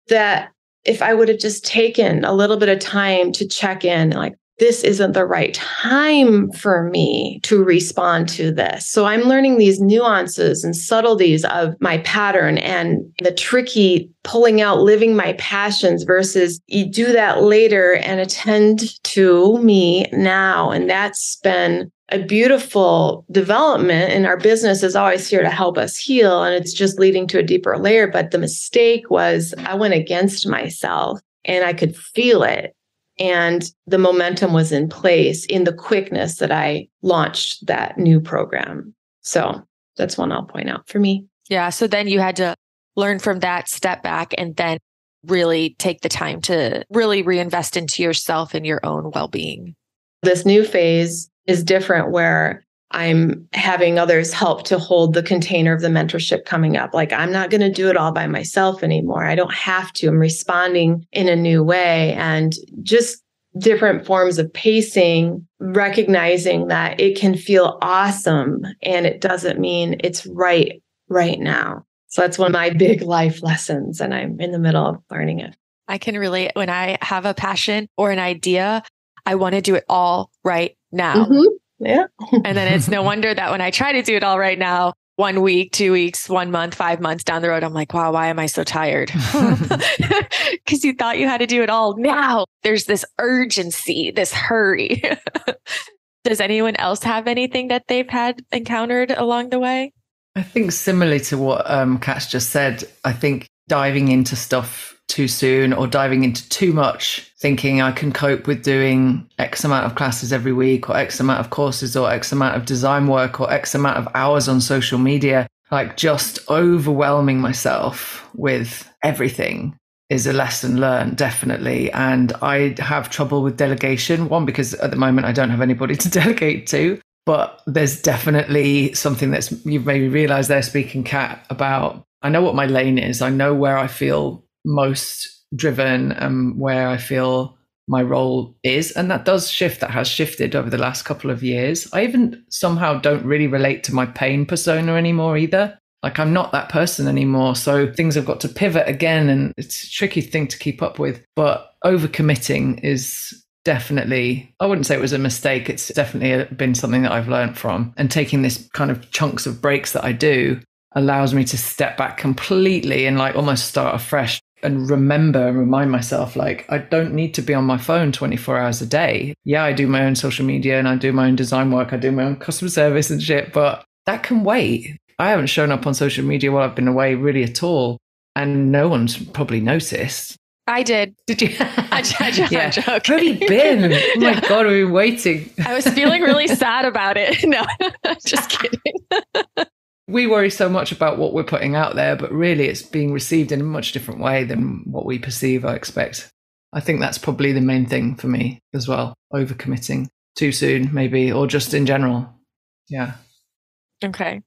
that if I would have just taken a little bit of time to check in, like, this isn't the right time for me to respond to this. So I'm learning these nuances and subtleties of my pattern and the tricky pulling out, living my passions versus you do that later and attend to me now. And that's been a beautiful development. And our business is always here to help us heal. And it's just leading to a deeper layer. But the mistake was I went against myself and I could feel it. And the momentum was in place in the quickness that I launched that new program. So that's one I'll point out for me. Yeah. So then you had to learn from that, step back, and then really take the time to really reinvest into yourself and your own well-being. This new phase is different where I'm having others help to hold the container of the mentorship coming up. Like I'm not going to do it all by myself anymore. I don't have to. I'm responding in a new way and just different forms of pacing, recognizing that it can feel awesome and it doesn't mean it's right now. So that's one of my big life lessons and I'm in the middle of learning it. I can relate. When I have a passion or an idea, I want to do it all right now. Mm-hmm. Yeah. And then it's no wonder that when I try to do it all right now, 1 week, 2 weeks, 1 month, 5 months down the road, I'm like, wow, why am I so tired? Because you thought you had to do it all now. There's this urgency, this hurry. Does anyone else have anything that they've had encountered along the way? I think similarly to what Kat's just said, I think diving into stuff too soon or diving into too much, thinking I can cope with doing X amount of classes every week or X amount of courses or X amount of design work or X amount of hours on social media. Like just overwhelming myself with everything is a lesson learned, definitely. And I have trouble with delegation. One, because at the moment I don't have anybody to delegate to, but there's definitely something you've made me realize there, speaking, Kat, about I know what my lane is. I know where I feel most driven and where I feel my role is. And that does shift. That has shifted over the last couple of years. I even somehow don't really relate to my pain persona anymore either. Like I'm not that person anymore. So things have got to pivot again, and it's a tricky thing to keep up with. But overcommitting is definitely, I wouldn't say it was a mistake. It's definitely been something that I've learned from. And taking this kind of chunks of breaks that I do allows me to step back completely and like almost start afresh and remember and remind myself, like, I don't need to be on my phone 24 hours a day. Yeah, I do my own social media and I do my own design work. I do my own customer service and shit, but that can wait. I haven't shown up on social media while I've been away really at all. And no one's probably noticed. I did. Did you? I'm joking. Where have you been? Oh my God, we've been waiting. I was feeling really sad about it. No, just kidding. We worry so much about what we're putting out there, but really it's being received in a much different way than what we perceive, I expect. I think that's probably the main thing for me as well. Overcommitting too soon, maybe, or just in general. Yeah. Okay.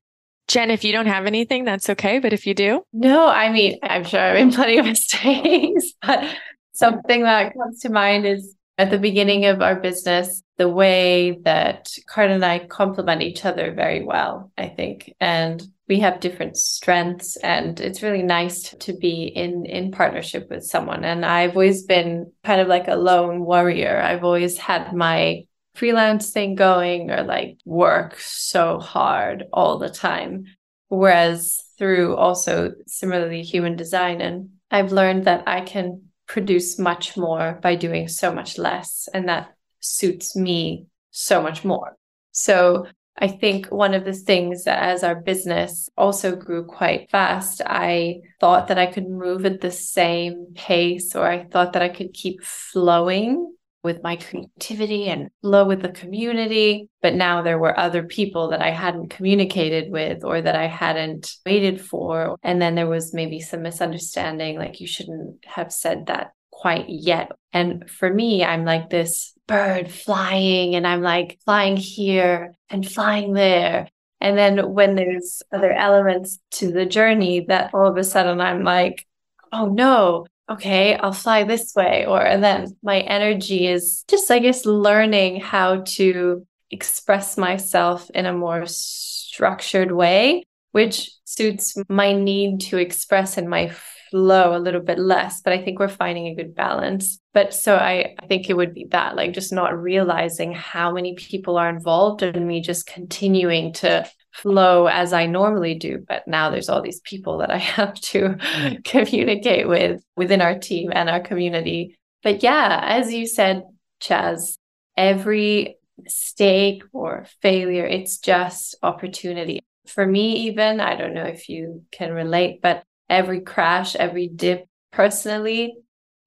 Jen, if you don't have anything, that's okay. But if you do? No, I mean, I'm sure I've made plenty of mistakes, but something that comes to mind is at the beginning of our business, the way that Card and I complement each other very well, I think. And we have different strengths, and it's really nice to be in partnership with someone. And I've always been kind of like a lone warrior. I've always had my freelance thing going, or like work so hard all the time. Whereas through also similarly human design, and I've learned that I can produce much more by doing so much less. And that suits me so much more. So I think one of the things that as our business also grew quite fast, I thought that I could move at the same pace, or I thought that I could keep flowing with my creativity and flow with the community. But now there were other people that I hadn't communicated with or that I hadn't waited for. And then there was maybe some misunderstanding, like you shouldn't have said that quite yet. And for me, I'm like this bird flying, and I'm like flying here and flying there. And then when there's other elements to the journey, that all of a sudden I'm like, oh no, okay, I'll fly this way. And then my energy is just, I guess, learning how to express myself in a more structured way, which suits my need to express in my flow a little bit less. But I think we're finding a good balance. But so I think it would be that, like, just not realizing how many people are involved and me just continuing to flow as I normally do. But now there's all these people that I have to communicate with within our team and our community. But yeah, as you said, Chaz, every mistake or failure, it's just opportunity. For me, even, I don't know if you can relate, but every crash, every dip, personally,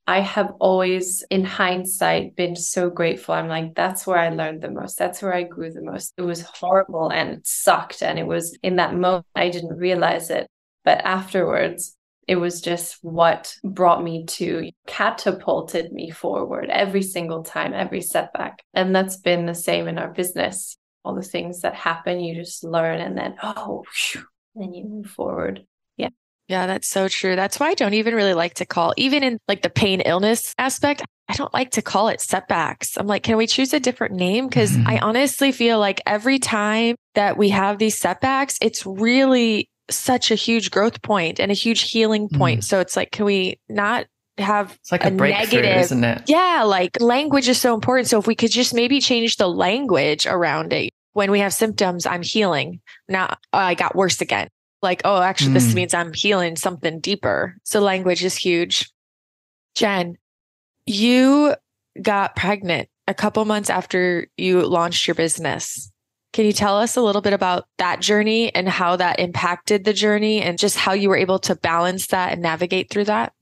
I have always, in hindsight, been so grateful. I'm like, that's where I learned the most. That's where I grew the most. It was horrible and it sucked. And it was in that moment, I didn't realize it. But afterwards, it was just what brought me to, catapulted me forward every single time, every setback. And that's been the same in our business. All the things that happen, you just learn, and then, then you move forward. Yeah. Yeah, that's so true. That's why I don't even really like to call, even in like the pain illness aspect, I don't like to call it setbacks. I'm like, can we choose a different name? Because I honestly feel like every time that we have these setbacks, it's really such a huge growth point and a huge healing point. So it's like, can we not have it's like a breakthrough, negative, isn't it? Yeah, like language is so important. So if we could just maybe change the language around it. When we have symptoms, I'm healing. Now I got worse again. Like, oh, actually, this means I'm healing something deeper. So language is huge. Jen, you got pregnant a couple months after you launched your business. Can you tell us a little bit about that journey and how that impacted the journey and just how you were able to balance that and navigate through that?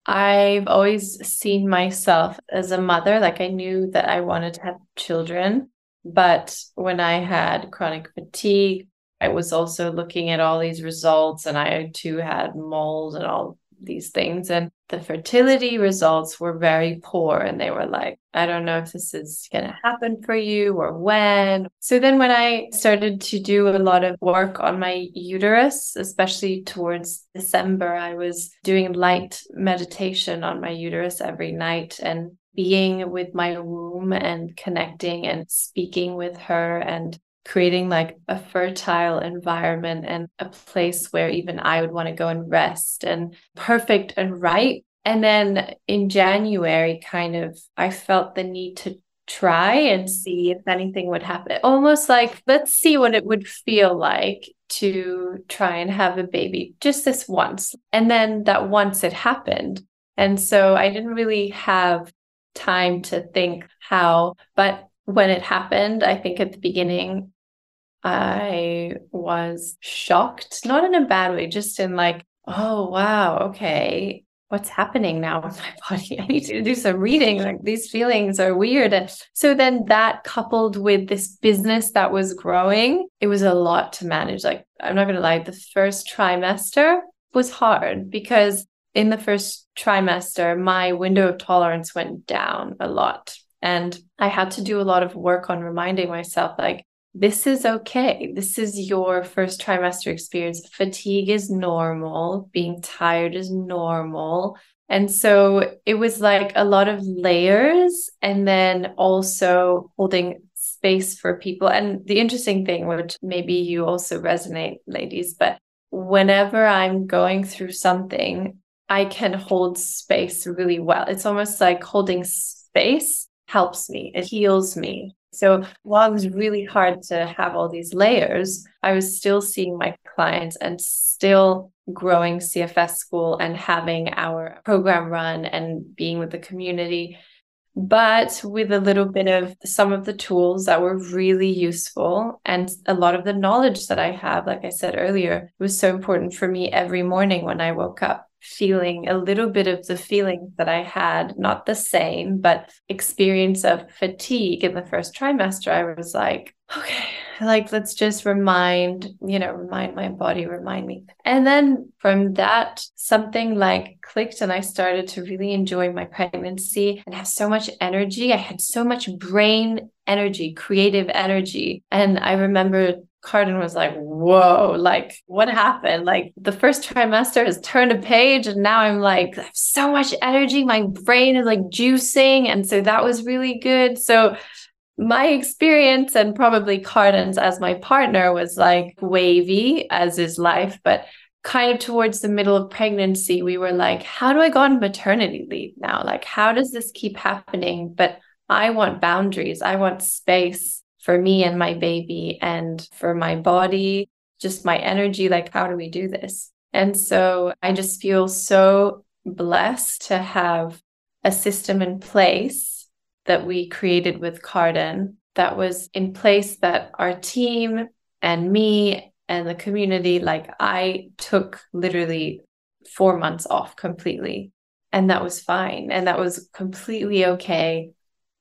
I've always seen myself as a mother. Like, I knew that I wanted to have children. But when I had chronic fatigue, I was also looking at all these results, and I too had moles and all these things. And the fertility results were very poor. And they were like, I don't know if this is going to happen for you or when. So then when I started to do a lot of work on my uterus, especially towards December, I was doing light meditation on my uterus every night and being with my womb and connecting and speaking with her and creating like a fertile environment and a place where even I would want to go and rest and perfect and right. And then in January, I felt the need to try and see if anything would happen. Almost like, let's see what it would feel like to try and have a baby just this once. And then that once it happened. And so I didn't really have time to think how, but when it happened, I think at the beginning, I was shocked, not in a bad way, just in like, oh, wow, okay, what's happening now with my body? I need to do some reading. Like these feelings are weird. And so then that coupled with this business that was growing, it was a lot to manage. Like, I'm not going to lie, the first trimester was hard because in the first trimester, my window of tolerance went down a lot. And I had to do a lot of work on reminding myself, like, this is okay. This is your first trimester experience. Fatigue is normal. Being tired is normal. And so it was like a lot of layers and then also holding space for people. And the interesting thing, which maybe you also resonate, ladies, but whenever I'm going through something, I can hold space really well. It's almost like holding space helps me. It heals me. So while it was really hard to have all these layers, I was still seeing my clients and still growing CFS School and having our program run and being with the community, but with a little bit of some of the tools that were really useful and a lot of the knowledge that I have. Like I said earlier, it was so important for me every morning when I woke up, feeling a little bit of the feelings that I had, not the same, but experience of fatigue in the first trimester. I was like, okay, like, let's just remind my body, remind me. And then from that, something like clicked and I started to really enjoy my pregnancy and have so much energy. I had so much brain energy, creative energy. And I remember Carden was like, whoa, like what happened? Like the first trimester has turned a page and now I'm like, I have so much energy. My brain is like juicing. And so that was really good. So my experience and probably Carden's as my partner was like wavy as is life, but kind of towards the middle of pregnancy, we were like, how do I go on maternity leave now? Like, how does this keep happening? But I want boundaries. I want space for me and my baby and for my body, just my energy. Like, how do we do this? And so I just feel so blessed to have a system in place that we created with Carden that was in place that our team and me and the community, like I took literally 4 months off completely. And that was fine. And that was completely okay.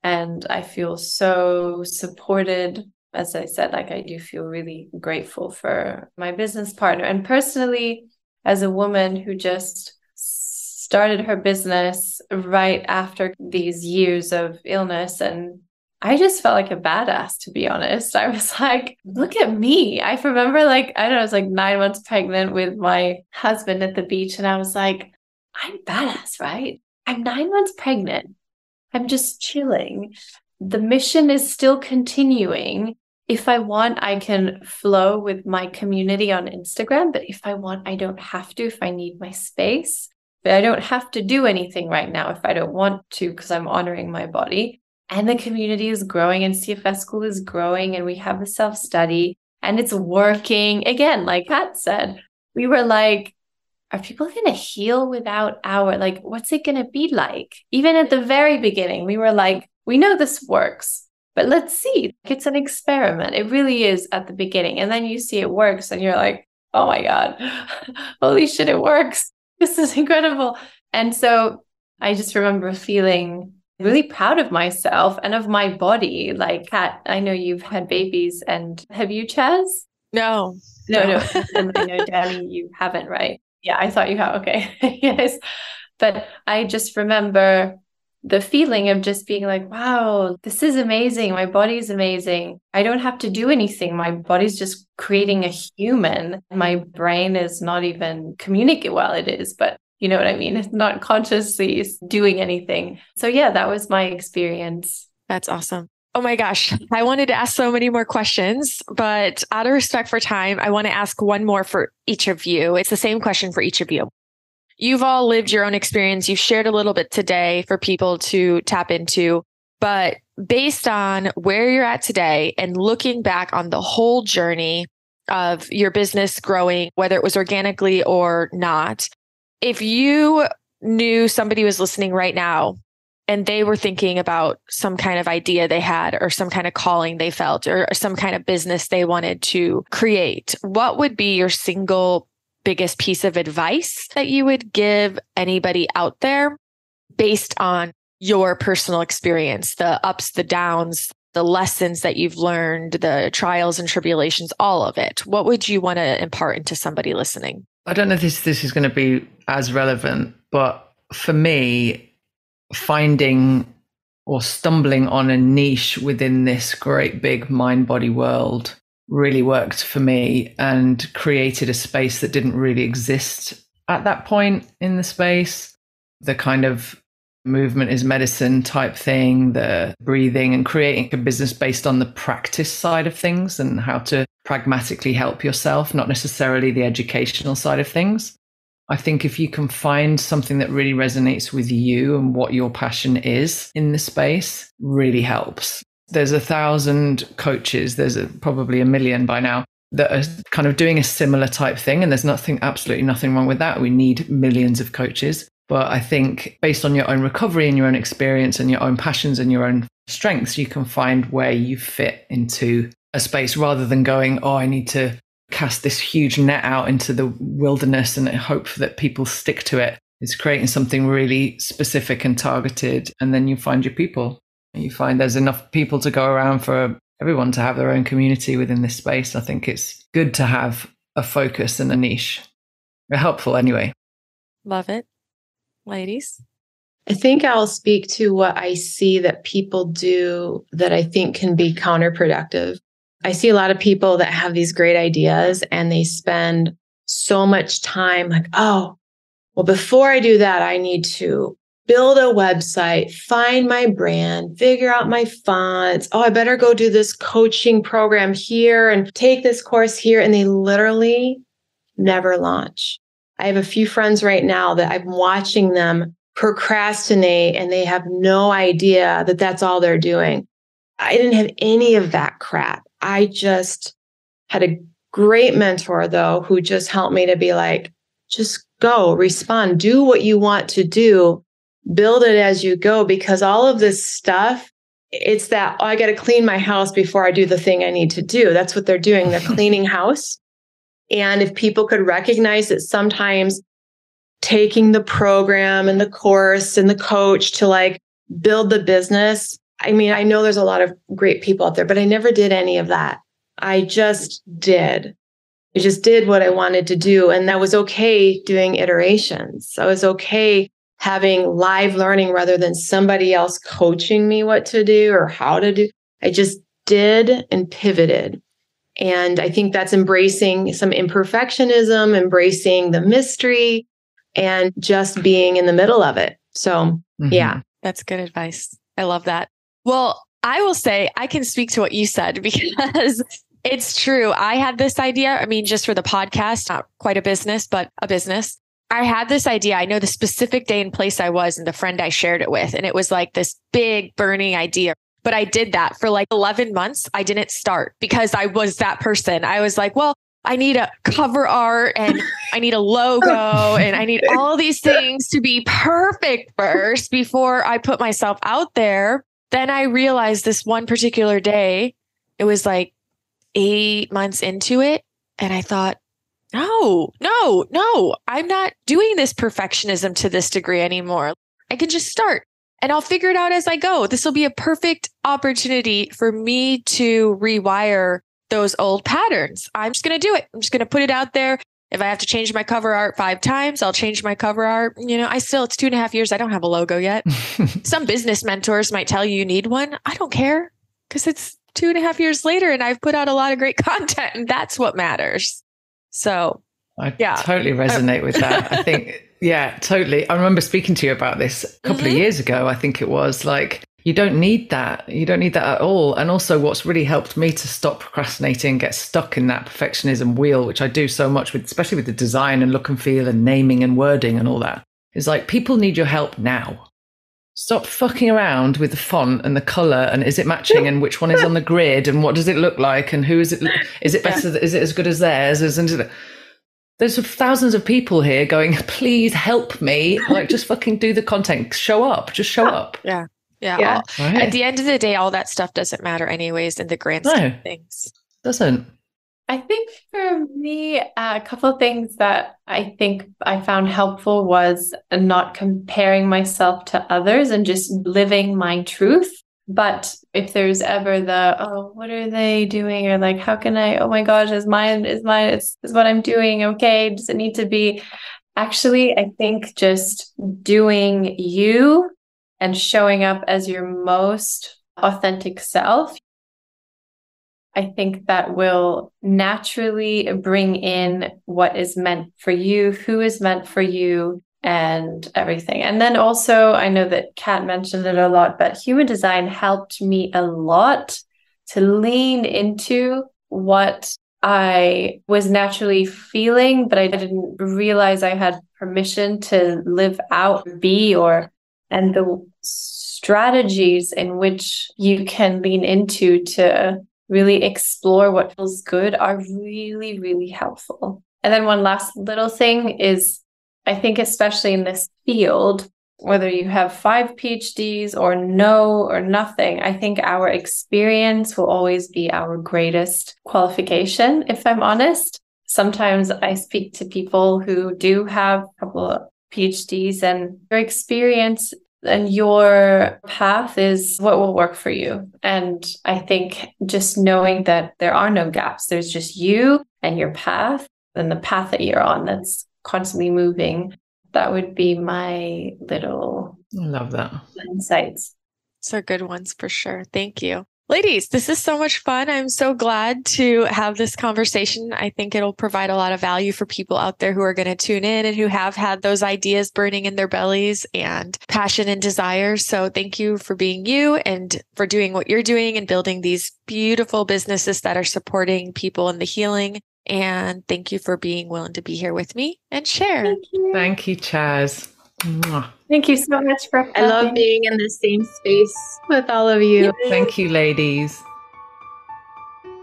And I feel so supported. As I said, like I do feel really grateful for my business partner. And personally, as a woman who just started her business right after these years of illness, and I just felt like a badass, to be honest. I was like, look at me. I remember like, I don't know, I was like 9 months pregnant with my husband at the beach. And I was like, I'm badass, right? I'm 9 months pregnant. I'm just chilling. The mission is still continuing. If I want, I can flow with my community on Instagram. But if I want, I don't have to, if I need my space. But I don't have to do anything right now if I don't want to, because I'm honoring my body. And the community is growing and CFS School is growing and we have the self-study and it's working. Again, like Kat said, we were like, are people going to heal without what's it going to be like? Even at the very beginning, we were like, we know this works, but let's see. It's an experiment. It really is at the beginning. And then you see it works and you're like, oh my God, holy shit, it works. This is incredible. And so I just remember feeling really proud of myself and of my body. Like, Kat, I know you've had babies, and have you, Chaz? No. No, Danny, you haven't, right? Yeah, I thought you had. Okay. Yes. But I just remember the feeling of just being like, wow, this is amazing. My body's amazing. I don't have to do anything. My body's just creating a human. My brain is not even communicating. Well, it is, but you know what I mean? It's not consciously doing anything. So yeah, that was my experience. That's awesome. Oh my gosh. I wanted to ask so many more questions, but out of respect for time, I want to ask one more for each of you. It's the same question for each of you. You've all lived your own experience. You've shared a little bit today for people to tap into, but based on where you're at today and looking back on the whole journey of your business growing, whether it was organically or not, if you knew somebody was listening right now and they were thinking about some kind of idea they had or some kind of calling they felt or some kind of business they wanted to create, what would be your single biggest piece of advice that you would give anybody out there based on your personal experience, the ups, the downs, the lessons that you've learned, the trials and tribulations, all of it? What would you want to impart into somebody listening? I don't know if this is going to be as relevant, but for me, finding or stumbling on a niche within this great big mind-body world really worked for me and created a space that didn't really exist at that point in the space. The kind of movement is medicine type thing, the breathing and creating a business based on the practice side of things and how to pragmatically help yourself, not necessarily the educational side of things. I think if you can find something that really resonates with you and what your passion is in the space, really helps. There's 1,000 coaches, there's probably 1 million by now that are kind of doing a similar type thing. And there's absolutely nothing wrong with that. We need millions of coaches. But I think based on your own recovery and your own experience and your own passions and your own strengths, you can find where you fit into a space rather than going, oh, I need to cast this huge net out into the wilderness and hope that people stick to it. It's creating something really specific and targeted. And then you find your people. You find there's enough people to go around for everyone to have their own community within this space. I think it's good to have a focus and a niche. They're helpful anyway. Love it. Ladies? I think I'll speak to what I see that people do that I think can be counterproductive. I see a lot of people that have these great ideas and they spend so much time like, oh, well, before I do that, I need to build a website, find my brand, figure out my fonts. Oh, I better go do this coaching program here and take this course here. And they literally never launch. I have a few friends right now that I'm watching them procrastinate and they have no idea that that's all they're doing. I didn't have any of that crap. I just had a great mentor, though, who just helped me to be like, just go, respond, do what you want to do, build it as you go, because all of this stuff, it's that, oh, I got to clean my house before I do the thing I need to do. That's what they're doing. They're cleaning house. And if people could recognize that sometimes taking the program and the course and the coach to like build the business, I mean, I know there's a lot of great people out there, but I never did any of that. I just did. I just did what I wanted to do. And that was okay doing iterations. I was okay having live learning rather than somebody else coaching me what to do or how to do. I just did and pivoted. And I think that's embracing some imperfectionism, embracing the mystery, and just being in the middle of it. So, yeah. That's good advice. I love that. Well, I will say I can speak to what you said because it's true. I had this idea. I mean, just for the podcast, not quite a business, but a business. I had this idea. I know the specific day and place I was and the friend I shared it with. And it was like this big burning idea. But I did that for like 11 months. I didn't start because I was that person. I was like, well, I need a cover art and I need a logo and I need all these things to be perfect first before I put myself out there. Then I realized this one particular day, it was like 8 months into it. And I thought, no, I'm not doing this perfectionism to this degree anymore. I can just start and I'll figure it out as I go. This will be a perfect opportunity for me to rewire those old patterns. I'm just going to do it. I'm just going to put it out there. If I have to change my cover art 5 times, I'll change my cover art. You know, it's 2.5 years. I don't have a logo yet. Some business mentors might tell you need one. I don't care because it's 2.5 years later and I've put out a lot of great content and that's what matters. So I totally resonate with that. I think, yeah, totally. I remember speaking to you about this a couple of years ago. I think it was like, you don't need that. You don't need that at all. And also what's really helped me to stop procrastinating, get stuck in that perfectionism wheel, which I do so much with, especially with the design and look and feel and naming and wording and all that, is like, people need your help now. Stop fucking around with the font and the color and is it matching and which one is on the grid and what does it look like and who is it? Is it better? Is it as good as theirs? There's thousands of people here going, please help me. Like, just fucking do the content. Show up. Just show up. Yeah. Right. At the end of the day, all that stuff doesn't matter anyways in the grand scheme of things. Doesn't. I think for me, a couple of things that I think I found helpful was not comparing myself to others and just living my truth. But if there's ever what are they doing? Or like, how can I, oh my gosh, is what I'm doing okay? Does it need to be? Actually, I think just doing you and showing up as your most authentic self, I think that will naturally bring in what is meant for you, who is meant for you, and everything. And then also, I know that Kat mentioned it a lot, but human design helped me a lot to lean into what I was naturally feeling, but I didn't realize I had permission to live out, and the strategies in which you can lean into to really explore what feels good are really, really helpful. And then one last little thing is, I think especially in this field, whether you have 5 PhDs or no or nothing, I think our experience will always be our greatest qualification, if I'm honest. Sometimes I speak to people who do have a couple of PhDs and your experience and your path is what will work for you. And I think just knowing that there are no gaps, there's just you and your path and the path that you're on that's constantly moving. That would be my little I love that. insights. So good ones for sure. Thank you. Ladies, this is so much fun. I'm so glad to have this conversation. I think it'll provide a lot of value for people out there who are going to tune in and who have had those ideas burning in their bellies and passion and desire. So thank you for being you and for doing what you're doing and building these beautiful businesses that are supporting people in the healing. And thank you for being willing to be here with me and share. Thank you, Chaz. Mwah. Thank you so much for I love being in the same space with all of you. Thank you, ladies.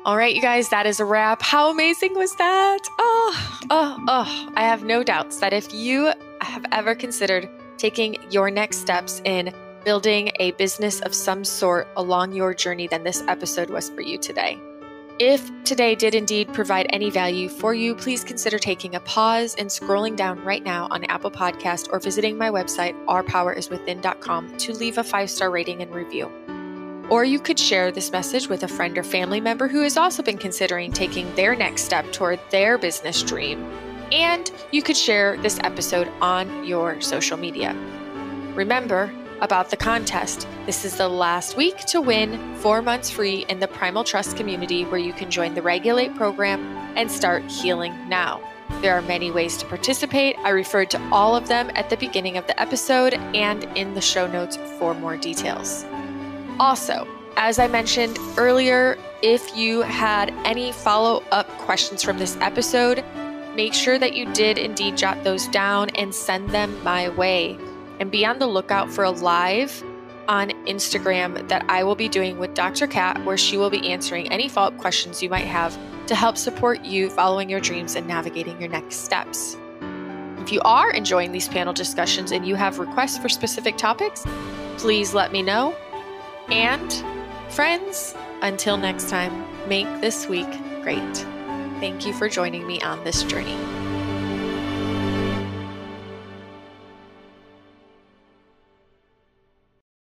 All right, you guys, that is a wrap. How amazing was that? I have no doubts that if you have ever considered taking your next steps in building a business of some sort along your journey, then this episode was for you today. If today did indeed provide any value for you, please consider taking a pause and scrolling down right now on Apple Podcast or visiting my website, ourpoweriswithin.com, to leave a 5-star rating and review. Or you could share this message with a friend or family member who has also been considering taking their next step toward their business dream. And you could share this episode on your social media. Remember about the contest. This is the last week to win 4 months free in the Primal Trust community, where you can join the Regulate program and start healing now. There are many ways to participate. I referred to all of them at the beginning of the episode and in the show notes for more details. Also, as I mentioned earlier, if you had any follow-up questions from this episode, make sure that you did indeed jot those down and send them my way. And be on the lookout for a live on Instagram that I will be doing with Dr. Kat, where she will be answering any follow-up questions you might have to help support you following your dreams and navigating your next steps. If you are enjoying these panel discussions and you have requests for specific topics, please let me know. And friends, until next time, make this week great. Thank you for joining me on this journey.